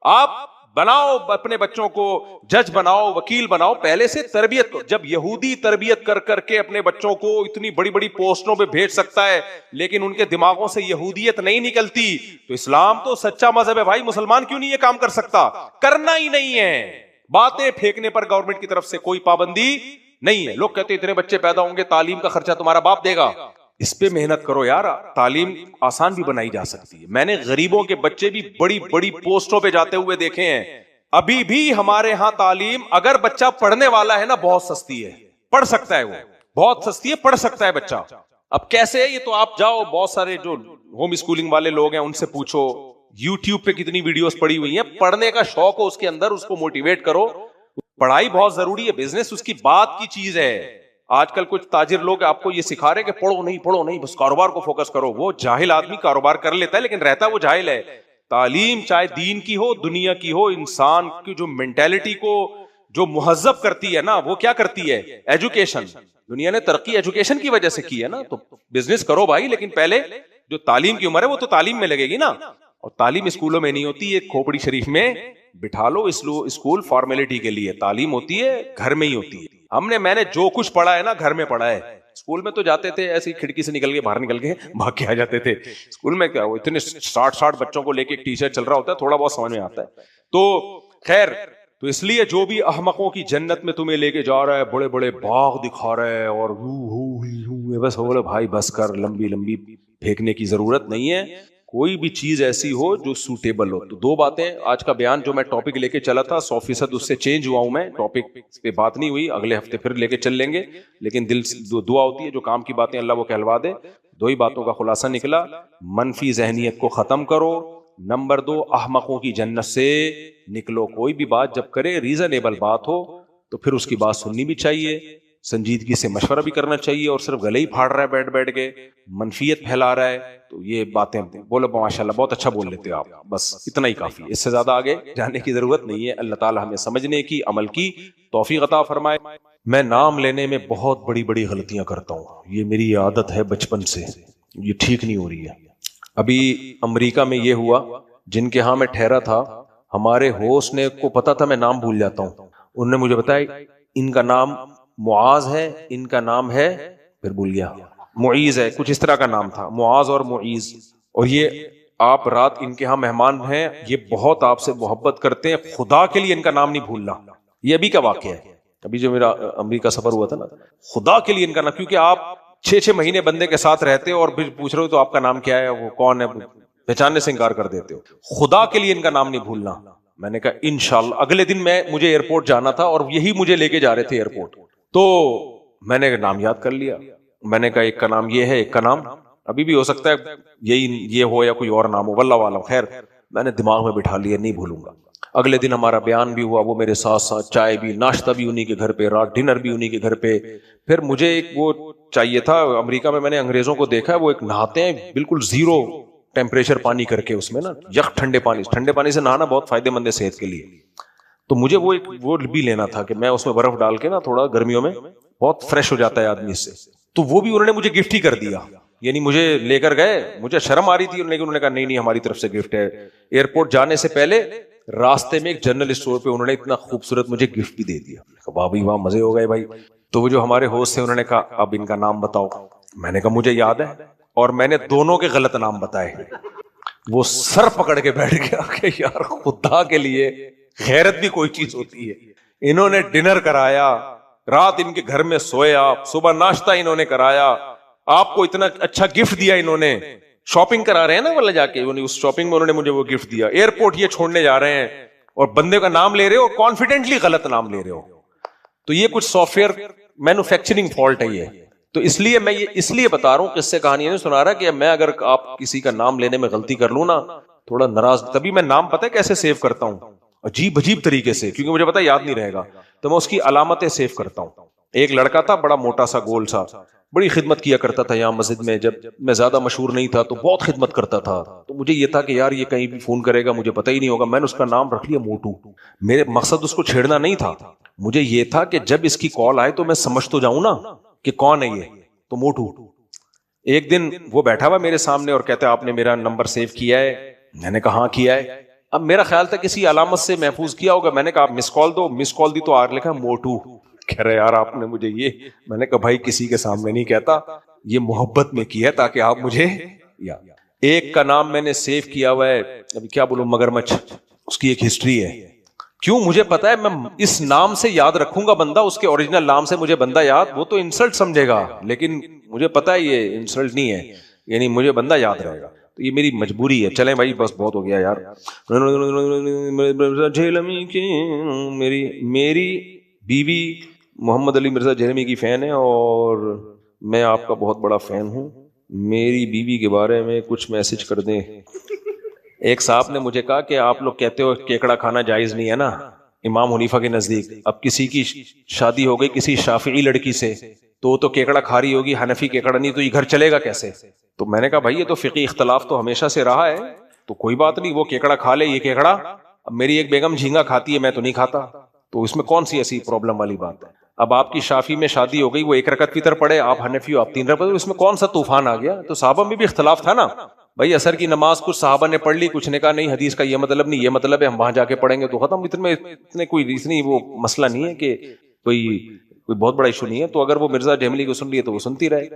آپ بناؤ اپنے بچوں کو، جج بناؤ، وکیل بناؤ، پہلے سے تربیت کو۔ جب یہودی تربیت کر کر کے اپنے بچوں کو اتنی بڑی بڑی پوسٹوں پہ بھیج سکتا ہے لیکن ان کے دماغوں سے یہودیت نہیں نکلتی، تو اسلام تو سچا مذہب ہے بھائی، مسلمان کیوں نہیں یہ کام کر سکتا؟ کرنا ہی نہیں ہے۔ باتیں پھینکنے پر گورنمنٹ کی طرف سے کوئی پابندی نہیں ہے۔ لوگ کہتے اتنے بچے پیدا ہوں گے، تعلیم کا خرچہ تمہارا باپ دے گا۔ اس پہ محنت کرو یار، تعلیم آسان بھی بنائی جا سکتی ہے۔ میں نے غریبوں کے بچے بھی بڑی بڑی پوسٹوں پہ جاتے ہوئے دیکھے ہیں۔ ابھی بھی ہمارے ہاں تعلیم اگر بچہ پڑھنے والا ہے نا بہت سستی ہے، پڑھ سکتا ہے، وہ بہت سستی ہے، پڑھ سکتا ہے بچہ۔ اب کیسے ہے یہ تو آپ جاؤ، بہت سارے جو ہوم اسکولنگ والے لوگ ہیں ان سے پوچھو، یوٹیوب پہ کتنی ویڈیوز پڑی ہوئی ہیں، پڑھنے کا شوق ہو اس کے اندر، اس کو موٹیویٹ کرو۔ پڑھائی بہت ضروری ہے، بزنس اس کی بات کی چیز ہے۔ آج کل کچھ تاجر لوگ آپ کو یہ سکھا رہے کہ پڑھو نہیں بس کاروبار کو فوکس کرو۔ وہ جاہل آدمی کاروبار کر لیتا ہے لیکن رہتا وہ جاہل ہے۔ تعلیم چاہے دین کی ہو دنیا کی ہو، انسان کی جو مینٹیلٹی کو جو مہذب کرتی ہے نا، وہ کیا کرتی ہے؟ ایجوکیشن۔ دنیا نے ترقی ایجوکیشن کی وجہ سے کی ہے نا۔ تو بزنس کرو بھائی لیکن پہلے جو تعلیم کی عمر ہے وہ تو تعلیم میں لگے گی نا۔ اور تعلیم اسکولوں میں نہیں ہوتی، ایک کھوپڑی شریف میں بٹھا لو، اسکول فارمیلٹی کے لیے، تعلیم ہوتی ہے گھر میں ہی ہوتی ہے۔ میں نے جو کچھ پڑھا ہے نا گھر میں پڑھا ہے۔ اسکول میں تو جاتے تھے ایسی کھڑکی سے نکل کے باہر نکل کے بھاگ کے آ جاتے تھے۔ اسکول میں کیا، وہ اتنے 60 بچوں کو لے کے ایک ٹیچر چل رہا ہوتا ہے، تھوڑا بہت سمجھ میں آتا ہے۔ تو خیر، تو اس لیے جو بھی احمقوں کی جنت میں تمہیں لے کے جا رہا ہے، بڑے بڑے باغ دکھا رہا ہے اور بس بولے بھائی بس کر، لمبی لمبی پھینکنے کی ضرورت نہیں ہے۔ کوئی بھی چیز ایسی ہو جو سوٹیبل ہو۔ تو 2 باتیں آج کا بیان جو میں ٹاپک لے کے چلا تھا 100% اس سے چینج ہوا ہوں میں، ٹاپک پہ بات نہیں ہوئی، اگلے ہفتے پھر لے کے چل لیں گے، لیکن دل سے دعا ہوتی ہے جو کام کی باتیں اللہ وہ کہلوا دے۔ 2 ہی باتوں کا خلاصہ نکلا، منفی ذہنیت کو ختم کرو، نمبر 2 احمقوں کی جنت سے نکلو۔ کوئی بھی بات جب کرے ریزنیبل بات ہو تو پھر اس کی بات سننی بھی چاہیے، سنجیدگی سے مشورہ بھی کرنا چاہیے، اور صرف گلے ہی پھاڑ رہا ہے بیٹھ کے، منفیت پھیلا رہا ہے، تو یہ باتیں بولو ماشاءاللہ بہت اچھا بول لیتے ہو آپ، بس اتنا ہی کافی ہے، اس سے زیادہ آگے جانے کی ضرورت نہیں ہے۔ اللہ تعالی ہمیں سمجھنے کی، عمل کی توفیق عطا فرمائے۔ میں نام لینے میں بہت بڑی بڑی غلطیاں کرتا ہوں، یہ میری عادت ہے بچپن سے، یہ ٹھیک نہیں ہو رہی ہے۔ ابھی امریکہ میں یہ ہوا، جن کے ہاں میں ٹھہرا تھا، ہمارے ہوسٹ نے کو پتا تھا میں نام بھول جاتا ہوں، انہوں نے مجھے بتایا ان کا نام معاذ ہے، ان کا نام ہے، پھر بھول گیا، معیز ہے، کچھ اس طرح کا نام تھا، معاذ اور معیز، اور یہ آپ رات ان کے ہاں مہمان ہیں، یہ بہت آپ سے محبت کرتے ہیں، خدا کے لیے ان کا نام نہیں بھولنا۔ یہ ابھی کا واقعہ ہے، ابھی جو میرا امریکہ سفر ہوا تھا نا، خدا کے لیے ان کا نام، کیونکہ آپ 6 مہینے بندے کے ساتھ رہتے ہو اور پھر پوچھ رہے ہو تو آپ کا نام کیا ہے، وہ کون ہے، پہچاننے سے انکار کر دیتے ہو۔ خدا کے لیے ان کا نام نہیں بھولنا۔ میں نے کہا انشاءاللہ۔ اگلے دن مجھے ایئرپورٹ جانا تھا اور یہی مجھے لے کے جا رہے تھے ایئرپورٹ، تو میں نے نام یاد کر لیا، میں نے کہا ایک کا نام یہ ہے، ایک کا نام ابھی بھی ہو سکتا ہے یہ ہو یا کوئی اور نام ہو، واللہ عالم۔ خیر میں نے دماغ میں بٹھا لیا، نہیں بھولوں گا۔ اگلے دن ہمارا بیان بھی ہوا، وہ میرے ساتھ ساتھ، چائے بھی، ناشتہ بھی انہی کے گھر پہ، رات ڈنر بھی انہی کے گھر پہ۔ پھر مجھے ایک وہ چاہیے تھا، امریکہ میں نے انگریزوں کو دیکھا ہے وہ ایک نہاتے ہیں بالکل 0 ٹیمپریچر پانی کر کے، اس میں نا یک ٹھنڈے پانی سے نہانا بہت فائدے مند ہے صحت کے لیے۔ تو مجھے وہ بھی لینا تھا کہ میں اس میں برف ڈال کے نا تھوڑا گرمیوں میں بہت فریش ہو جاتا ہے آدمی اس سے، تو وہ بھی انہوں نے مجھے گفٹ ہی کر دیا، یعنی مجھے لے کر گئے، مجھے شرم آ رہی تھی لیکن انہوں نے کہا نہیں ہماری طرف سے گفٹ ہے۔ ایئرپورٹ جانے سے پہلے راستے میں ایک جنرل اسٹور پہ انہوں نے اتنا خوبصورت مجھے گفٹ بھی دے دیا، بابی وہاں مزے ہو گئے بھائی۔ تو وہ جو ہمارے ہوسٹ تھے انہوں نے کہا اب ان کا نام بتاؤ، میں نے کہا مجھے یاد ہے، اور میں نے دونوں کے غلط نام بتائے۔ وہ سر پکڑ کے بیٹھ گیا کہ یار خدا کے لیے غیرت بھی کوئی چیز ہوتی ہے. انہوں نے ڈنر کرایا, رات ان کے گھر میں سوئے آپ, صبح ناشتہ انہوں نے کرایا, آپ کو اتنا اچھا گفٹ دیا انہوں نے, شاپنگ کرا رہے ہیں نا والا جا کے, اس شاپنگ میں انہوں نے مجھے وہ گفٹ دیا, ایئرپورٹ یہ چھوڑنے جا رہے ہیں اور بندے کا نام لے رہے ہو, کانفیڈنٹلی غلط نام لے رہے ہو. تو یہ کچھ سافٹ ویئر مینوفیکچرنگ فالٹ ہے یہ. تو اس لیے میں یہ اس لیے بتا رہا ہوں, قصے کہانی نہیں سنا رہا کہ میں اگر آپ کسی کا نام لینے میں غلطی کر لوں نا, تھوڑا ناراض, تبھی میں نام پتہ ہے کیسے سیو کرتا ہوں, عجیب طریقے سے, کیونکہ مجھے پتا یاد نہیں رہے گا, تو میں اس کی علامتیں سیو کرتا ہوں. ایک لڑکا تھا بڑا موٹا سا گول سا, بڑی خدمت کیا کرتا تھا یہاں مسجد میں, جب میں زیادہ مشہور نہیں تھا تو بہت خدمت کرتا تھا. تو مجھے یہ تھا کہ یار یہ کہیں بھی فون کرے گا مجھے پتہ ہی نہیں ہوگا, میں نے اس کا نام رکھ لیا موٹو. میرے مقصد اس کو چھیڑنا نہیں تھا, مجھے یہ تھا کہ جب اس کی کال آئے تو میں سمجھ تو جاؤں نا کہ کون ہے یہ, تو موٹو. ایک دن وہ بیٹھا ہوا میرے سامنے اور کہتا ہے آپ نے میرا نمبر سیو کیا ہے؟ میں نے کہا ہاں کیا ہے. اب میرا خیال تھا کسی علامت سے محفوظ کیا ہوگا, میں نے کہا آپ مس کال دو, مس کال دی تو آگ لکھا موٹو. کہہ رہے یار آپ نے مجھے یہ, میں نے کہا بھائی کسی کے سامنے نہیں کہتا, یہ محبت میں کیا تاکہ آپ مجھے یا. ایک کا نام میں نے سیو کیا ہوا ہے, ابھی کیا بولوں, مگرمچھ, اس کی ایک ہسٹری ہے. کیوں مجھے پتا ہے میں اس نام سے یاد رکھوں گا بندہ, اس کے اوریجنل نام سے مجھے بندہ یاد, وہ تو انسلٹ سمجھے گا, لیکن مجھے پتا ہے یہ انسلٹ نہیں ہے, یعنی مجھے بندہ یاد رہے گا. تو یہ میری مجبوری ہے. چلیں بھائی بس بہت ہو گیا یار. میری بیوی محمد علی مرزا جہلمی کی فین ہے اور میں آپ کا بہت بڑا فین ہوں. میری بیوی کے بارے میں کچھ میسج کر دیں. ایک صاحب نے مجھے کہا کہ آپ لوگ کہتے ہو کیکڑا کھانا جائز نہیں ہے نا امام حنیفہ کے نزدیک, اب کسی کی شادی ہو گئی کسی شافعی لڑکی سے تو وہ تو کیکڑا کھا رہی ہوگی, حنفی کیکڑا نہیں, تو یہ گھر چلے گا کیسے؟ تو میں نے کہا بھائی یہ تو فقہی اختلاف تو ہمیشہ سے رہا ہے, تو کوئی بات نہیں, وہ کیکڑا کھا لے, یہ کیکڑا, اب میری ایک بیگم جھینگا کھاتی ہے میں تو نہیں کھاتا, تو اس میں کون سی ایسی پرابلم والی بات ہے؟ اب آپ کی شافی میں شادی ہو گئی, وہ 1 رکعت وتر پڑھے, آپ حنفی ہو آپ 3 رکعت, اس میں کون سا طوفان آ گیا؟ تو صحابہ میں بھی اختلاف تھا نا بھائی. اثر کی نماز کچھ صحابہ نے پڑھ لی, کچھ نے کہا نہیں حدیث کا یہ مطلب نہیں, یہ مطلب ہے, ہم وہاں جا کے پڑھیں گے تو ختم. اتنے کوئی اتنی وہ مسئلہ نہیں ہے کہ کوئی بہت بڑا ایشو نہیں ہے. تو اگر وہ مرزا جہملی کو سن لیے تو وہ سنتی رہے.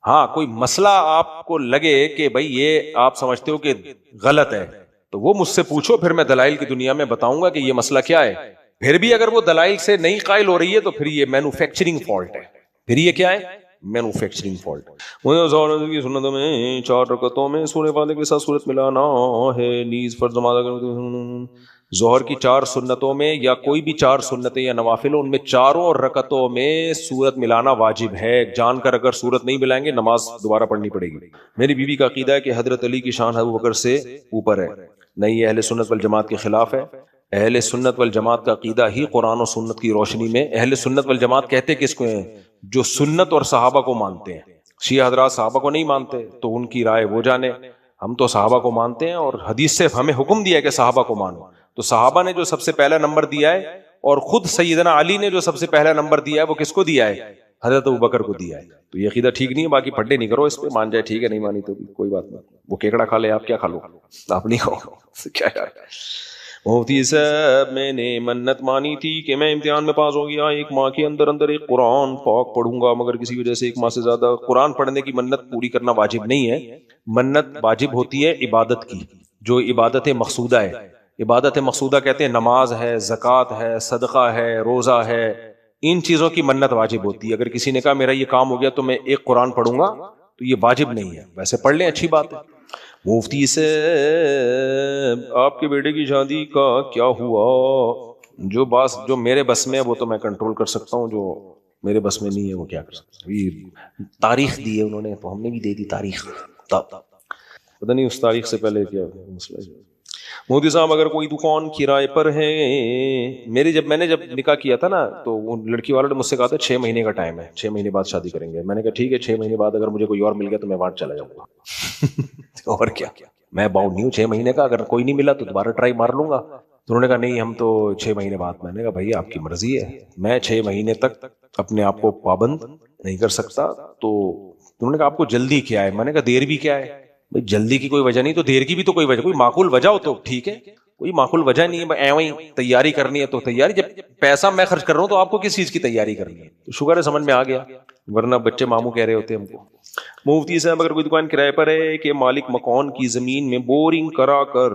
ہاں کوئی مسئلہ آپ کو لگے کہ بھائی یہ آپ سمجھتے ہو کہ غلط ہے تو وہ مجھ سے پوچھو, پھر میں دلائل کی دنیا میں بتاؤں گا کہ یہ مسئلہ کیا ہے. پھر بھی اگر وہ دلائل سے نہیں قائل ہو رہی ہے تو پھر یہ مینوفیکچرنگ فالٹ ہے. پھر یہ کیا ہے؟ Manufacturing fault. مجھے سنتوں میں 4 رکعتوں میں سورہ فاتحہ کے ساتھ سورت ملانا ہے, نیز فرض ظہر کی 4 سنتوں میں یا کوئی بھی 4 سنتیں یا نوافل, ان میں چاروں رکعتوں میں سورت ملانا واجب ہے. جان کر اگر سورت نہیں ملائیں گے نماز دوبارہ پڑھنی پڑے گی. میری بیوی کا عقیدہ ہے کہ حضرت علی کی شان ابو بکر سے اوپر ہے. نہیں, یہ اہل سنت والجماعت کے خلاف ہے. اہل سنت والجماعت کا عقیدہ ہی قرآن و سنت کی روشنی میں, اہل سنت والجماعت کہتے کس کو ہیں؟ جو سنت اور صحابہ کو مانتے ہیں. شیعہ حضرات صحابہ کو نہیں مانتے تو ان کی رائے وہ جانے, ہم تو صحابہ کو مانتے ہیں اور حدیث سے ہمیں حکم دیا ہے کہ صحابہ کو مانو. تو صحابہ نے جو سب سے پہلا نمبر دیا ہے اور خود سیدنا علی نے جو سب سے پہلا نمبر دیا ہے وہ کس کو دیا ہے؟ حضرت ابوبکر کو دیا ہے. تو یہ عقیدہ ٹھیک نہیں ہے, باقی پھڈے نہیں کرو اس پہ, مان جائے ٹھیک ہے, نہیں مانی تو کوئی بات نہیں. وہ کیکڑا کھا لے, آپ کیا کھا لو, آپ نہیں کھاؤ کیا یار. مفتی صاحب میں نے منت مانی تھی کہ میں امتحان میں پاس ہو گیا, 1 ماہ کے اندر ایک قرآن پاک پڑھوں گا, مگر کسی وجہ سے 1 ماہ سے زیادہ. قرآن پڑھنے کی منت پوری کرنا واجب نہیں ہے. منت واجب ہوتی ہے عبادت کی, جو عبادت مقصودہ ہے. عبادت مقصودہ کہتے ہیں نماز ہے, زکوٰۃ ہے, صدقہ ہے, روزہ ہے, ان چیزوں کی منت واجب ہوتی ہے. اگر کسی نے کہا میرا یہ کام ہو گیا تو میں 1 قرآن پڑھوں گا تو یہ واجب نہیں ہے. ویسے پڑھ لیں اچھی بات ہے. مفتی سے آپ کے بیٹے کی شادی کا کیا ہوا؟ جو میرے بس میں ہے وہ تو میں کنٹرول کر سکتا ہوں, جو میرے بس میں نہیں ہے وہ کیا کر سکتا ہوں. تاریخ دی ہے انہوں نے تو ہم نے بھی دے دی تاریخ, پتہ نہیں اس تاریخ سے پہلے کیا مسئلہ ہے. مودی صاحب اگر کوئی دکان کرائے پر ہے, جب میں نے نکاح کیا تھا نا تو وہ لڑکی والوں نے مجھ سے کہا تھا 6 مہینے کا ٹائم ہے, 6 مہینے بعد شادی کریں گے. میں نے کہا ٹھیک ہے, 6 مہینے بعد اگر مجھے کوئی اور مل گیا تو میں وہاں چلا جاؤں گا. اور کیا, میں باؤنڈ نہیں ہوں 6 مہینے کا, اگر کوئی نہیں ملا تو دوبارہ ٹرائی مار لوں گا. تو انہوں نے کہا نہیں ہم تو 6 مہینے بعد. میں نے کہا بھائی آپ کی مرضی ہے, میں 6 مہینے تک اپنے آپ کو پابند نہیں کر سکتا. تو انہوں نے کہا آپ کو جلدی کیا ہے؟ میں نے کہا دیر بھی کیا ہے بھائی, جلدی کی کوئی وجہ نہیں تو دیر کی بھی تو کوئی وجہ, کوئی معقول وجہ ہو تو ٹھیک ہے, کوئی معقول وجہ نہیں ہے. ایویں تیاری کرنی ہے تو تیاری, جب پیسہ میں خرچ کر رہا ہوں تو آپ کو کس چیز کی تیاری کرنی ہے؟ تو شکر ہے سمجھ میں آ گیا, ورنہ بچے ماموں کہہ رہے ہوتے ہم کو. مفتی صاحب اگر کوئی دکان کرائے پر ہے کہ مالک مکان کی زمین میں بورنگ کرا کر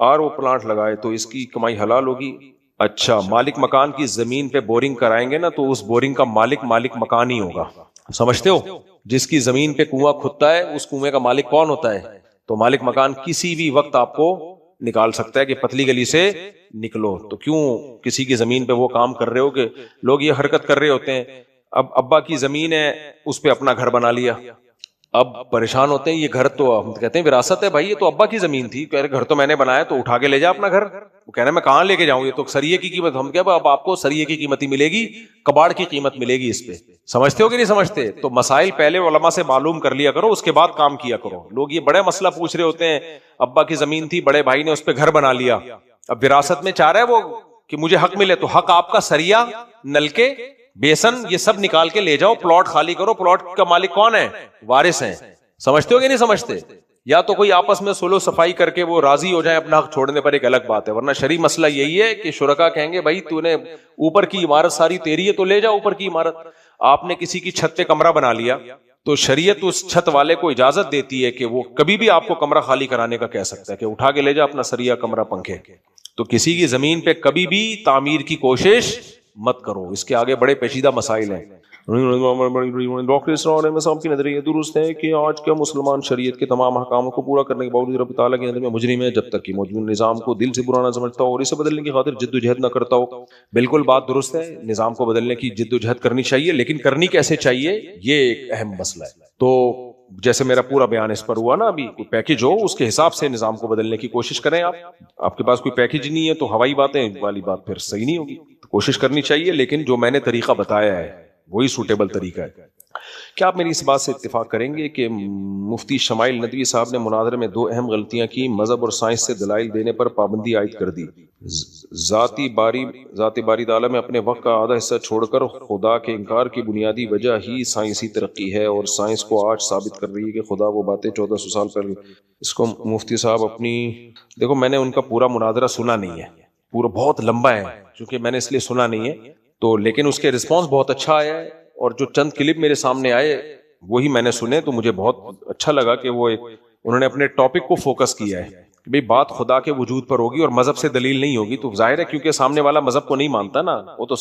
اور وہ پلانٹ لگائے تو اس کی کمائی حلال ہوگی. اچھا, مالک مکان کی زمین پہ بورنگ کرائیں گے نا تو اس بورنگ کا مالک مکان ہی ہوگا, سمجھتے ہو؟ جس کی زمین پہ کنواں کھدتا ہے اس کنویں کا مالک کون ہوتا ہے؟ تو مالک مکان کسی بھی وقت آپ کو نکال سکتا ہے کہ پتلی گلی سے نکلو. تو کیوں کسی کی زمین پہ وہ کام کر رہے ہو کہ لوگ یہ حرکت کر رہے ہوتے ہیں, اب ابا کی زمین ہے اس پہ اپنا گھر بنا لیا, اب پریشان ہوتے ہیں یہ گھر تو ہم کہتے ہیں وراثت ہے بھائی, یہ تو ابا کی زمین تھی, کہہ رہے گھر تو میں نے بنایا تو اٹھا کے لے جا اپنا گھر. وہ کہہ رہے میں کہاں لے کے جاؤں, یہ تو سریے کی قیمت. ہم کیا اب آپ کو سریے کی قیمت ہی ملے گی, کباڑ کی قیمت ملے گی اس پہ. سمجھتے ہو کہ نہیں سمجھتے؟ تو مسائل پہلے علماء سے معلوم کر لیا کرو, اس کے بعد کام کیا کرو. لوگ یہ بڑے مسئلہ پوچھ رہے ہوتے ہیں, ابا کی زمین تھی بڑے بھائی نے اس پہ گھر بنا لیا, اب وراثت میں چاہ رہا ہے وہ کہ مجھے حق ملے, تو حق آپ کا سریا, نلکے, بیسن یہ سب نکال کے لے جاؤ, پلاٹ خالی کرو. پلاٹ کا مالک کون ہے؟ وارث ہیں. سمجھتے ہو کہ نہیں سمجھتے؟ یا تو کوئی آپس میں سلو صفائی کر کے وہ راضی ہو جائیں اپنا حق چھوڑنے پر, ایک الگ بات ہے, ورنہ شرعی مسئلہ یہی ہے کہ شرکا کہیں گے بھائی تو نے اوپر کی عمارت ساری تیری ہے تو لے جا اوپر کی عمارت. آپ نے کسی کی چھت پہ کمرہ بنا لیا تو شریعت اس چھت والے کو اجازت دیتی ہے کہ وہ کبھی بھی آپ کو کمرہ خالی کرانے کا کہہ سکتا ہے کہ اٹھا کے لے جا اپنا سریا کمرہ پنکھے. تو کسی کی زمین پہ کبھی بھی تعمیر کی کوشش مت کرو, اس کے آگے بڑے پیچیدہ مسائل ہیں. ڈاکٹر اسرار احمد صاحب کی نظریہ درست ہے کہ آج کا مسلمان شریعت کے تمام احکاموں کو پورا کرنے کے باوجود رب تعالیٰ کی نظر میں مجرم ہے جب تک کہ موجود نظام کو دل سے برا نہ سمجھتا ہو اور اسے بدلنے کی خاطر جد و جہد نہ کرتا ہو. بالکل بات درست ہے, نظام کو بدلنے کی جد و جہد کرنی چاہیے, لیکن کرنی کیسے چاہیے یہ ایک اہم مسئلہ ہے. تو جیسے میرا پورا بیان اس پر ہوا نا, ابھی کوئی پیکج ہو اس کے حساب سے نظام کو بدلنے کی کوشش کریں. آپ کے پاس کوئی پیکج نہیں ہے تو ہوائی باتیں والی بات پھر صحیح نہیں ہوگی. کوشش کرنی چاہیے, لیکن جو میں نے طریقہ بتایا ہے وہی سوٹیبل طریقہ ہے. کیا آپ میری اس بات سے اتفاق کریں گے کہ مفتی شمائل ندوی صاحب نے مناظرے میں 2 اہم غلطیاں کی, مذہب اور سائنس سے دلائل دینے پر پابندی عائد کر دی, ذاتی باری تعالیٰ میں اپنے وقت کا آدھا حصہ چھوڑ کر خدا کے انکار کی بنیادی وجہ ہی سائنسی ترقی ہے, اور سائنس کو آج ثابت کر رہی ہے کہ خدا وہ باتیں 1400 سال پہلے. اس کو مفتی صاحب اپنی دیکھو, میں نے ان کا پورا مناظرہ سنا نہیں ہے, پورا بہت لمبا ہے چونکہ میں نے اس لیے سنا نہیں ہے تو, لیکن اس کے رسپانس بہت اچھا آیا ہے, اور جو چند کلپ میرے سامنے آئے وہی میں نے سنے تو مجھے بہت اچھا لگا کہ وہ انہوں نے اپنے ٹاپک کو فوکس کیا ہے کہ بھئی بات خدا کے وجود پر ہوگی اور مذہب سے دلیل نہیں ہوگی. تو ظاہر ہے کیونکہ سامنے والا مذہب کو نہیں مانتا نا, وہ تو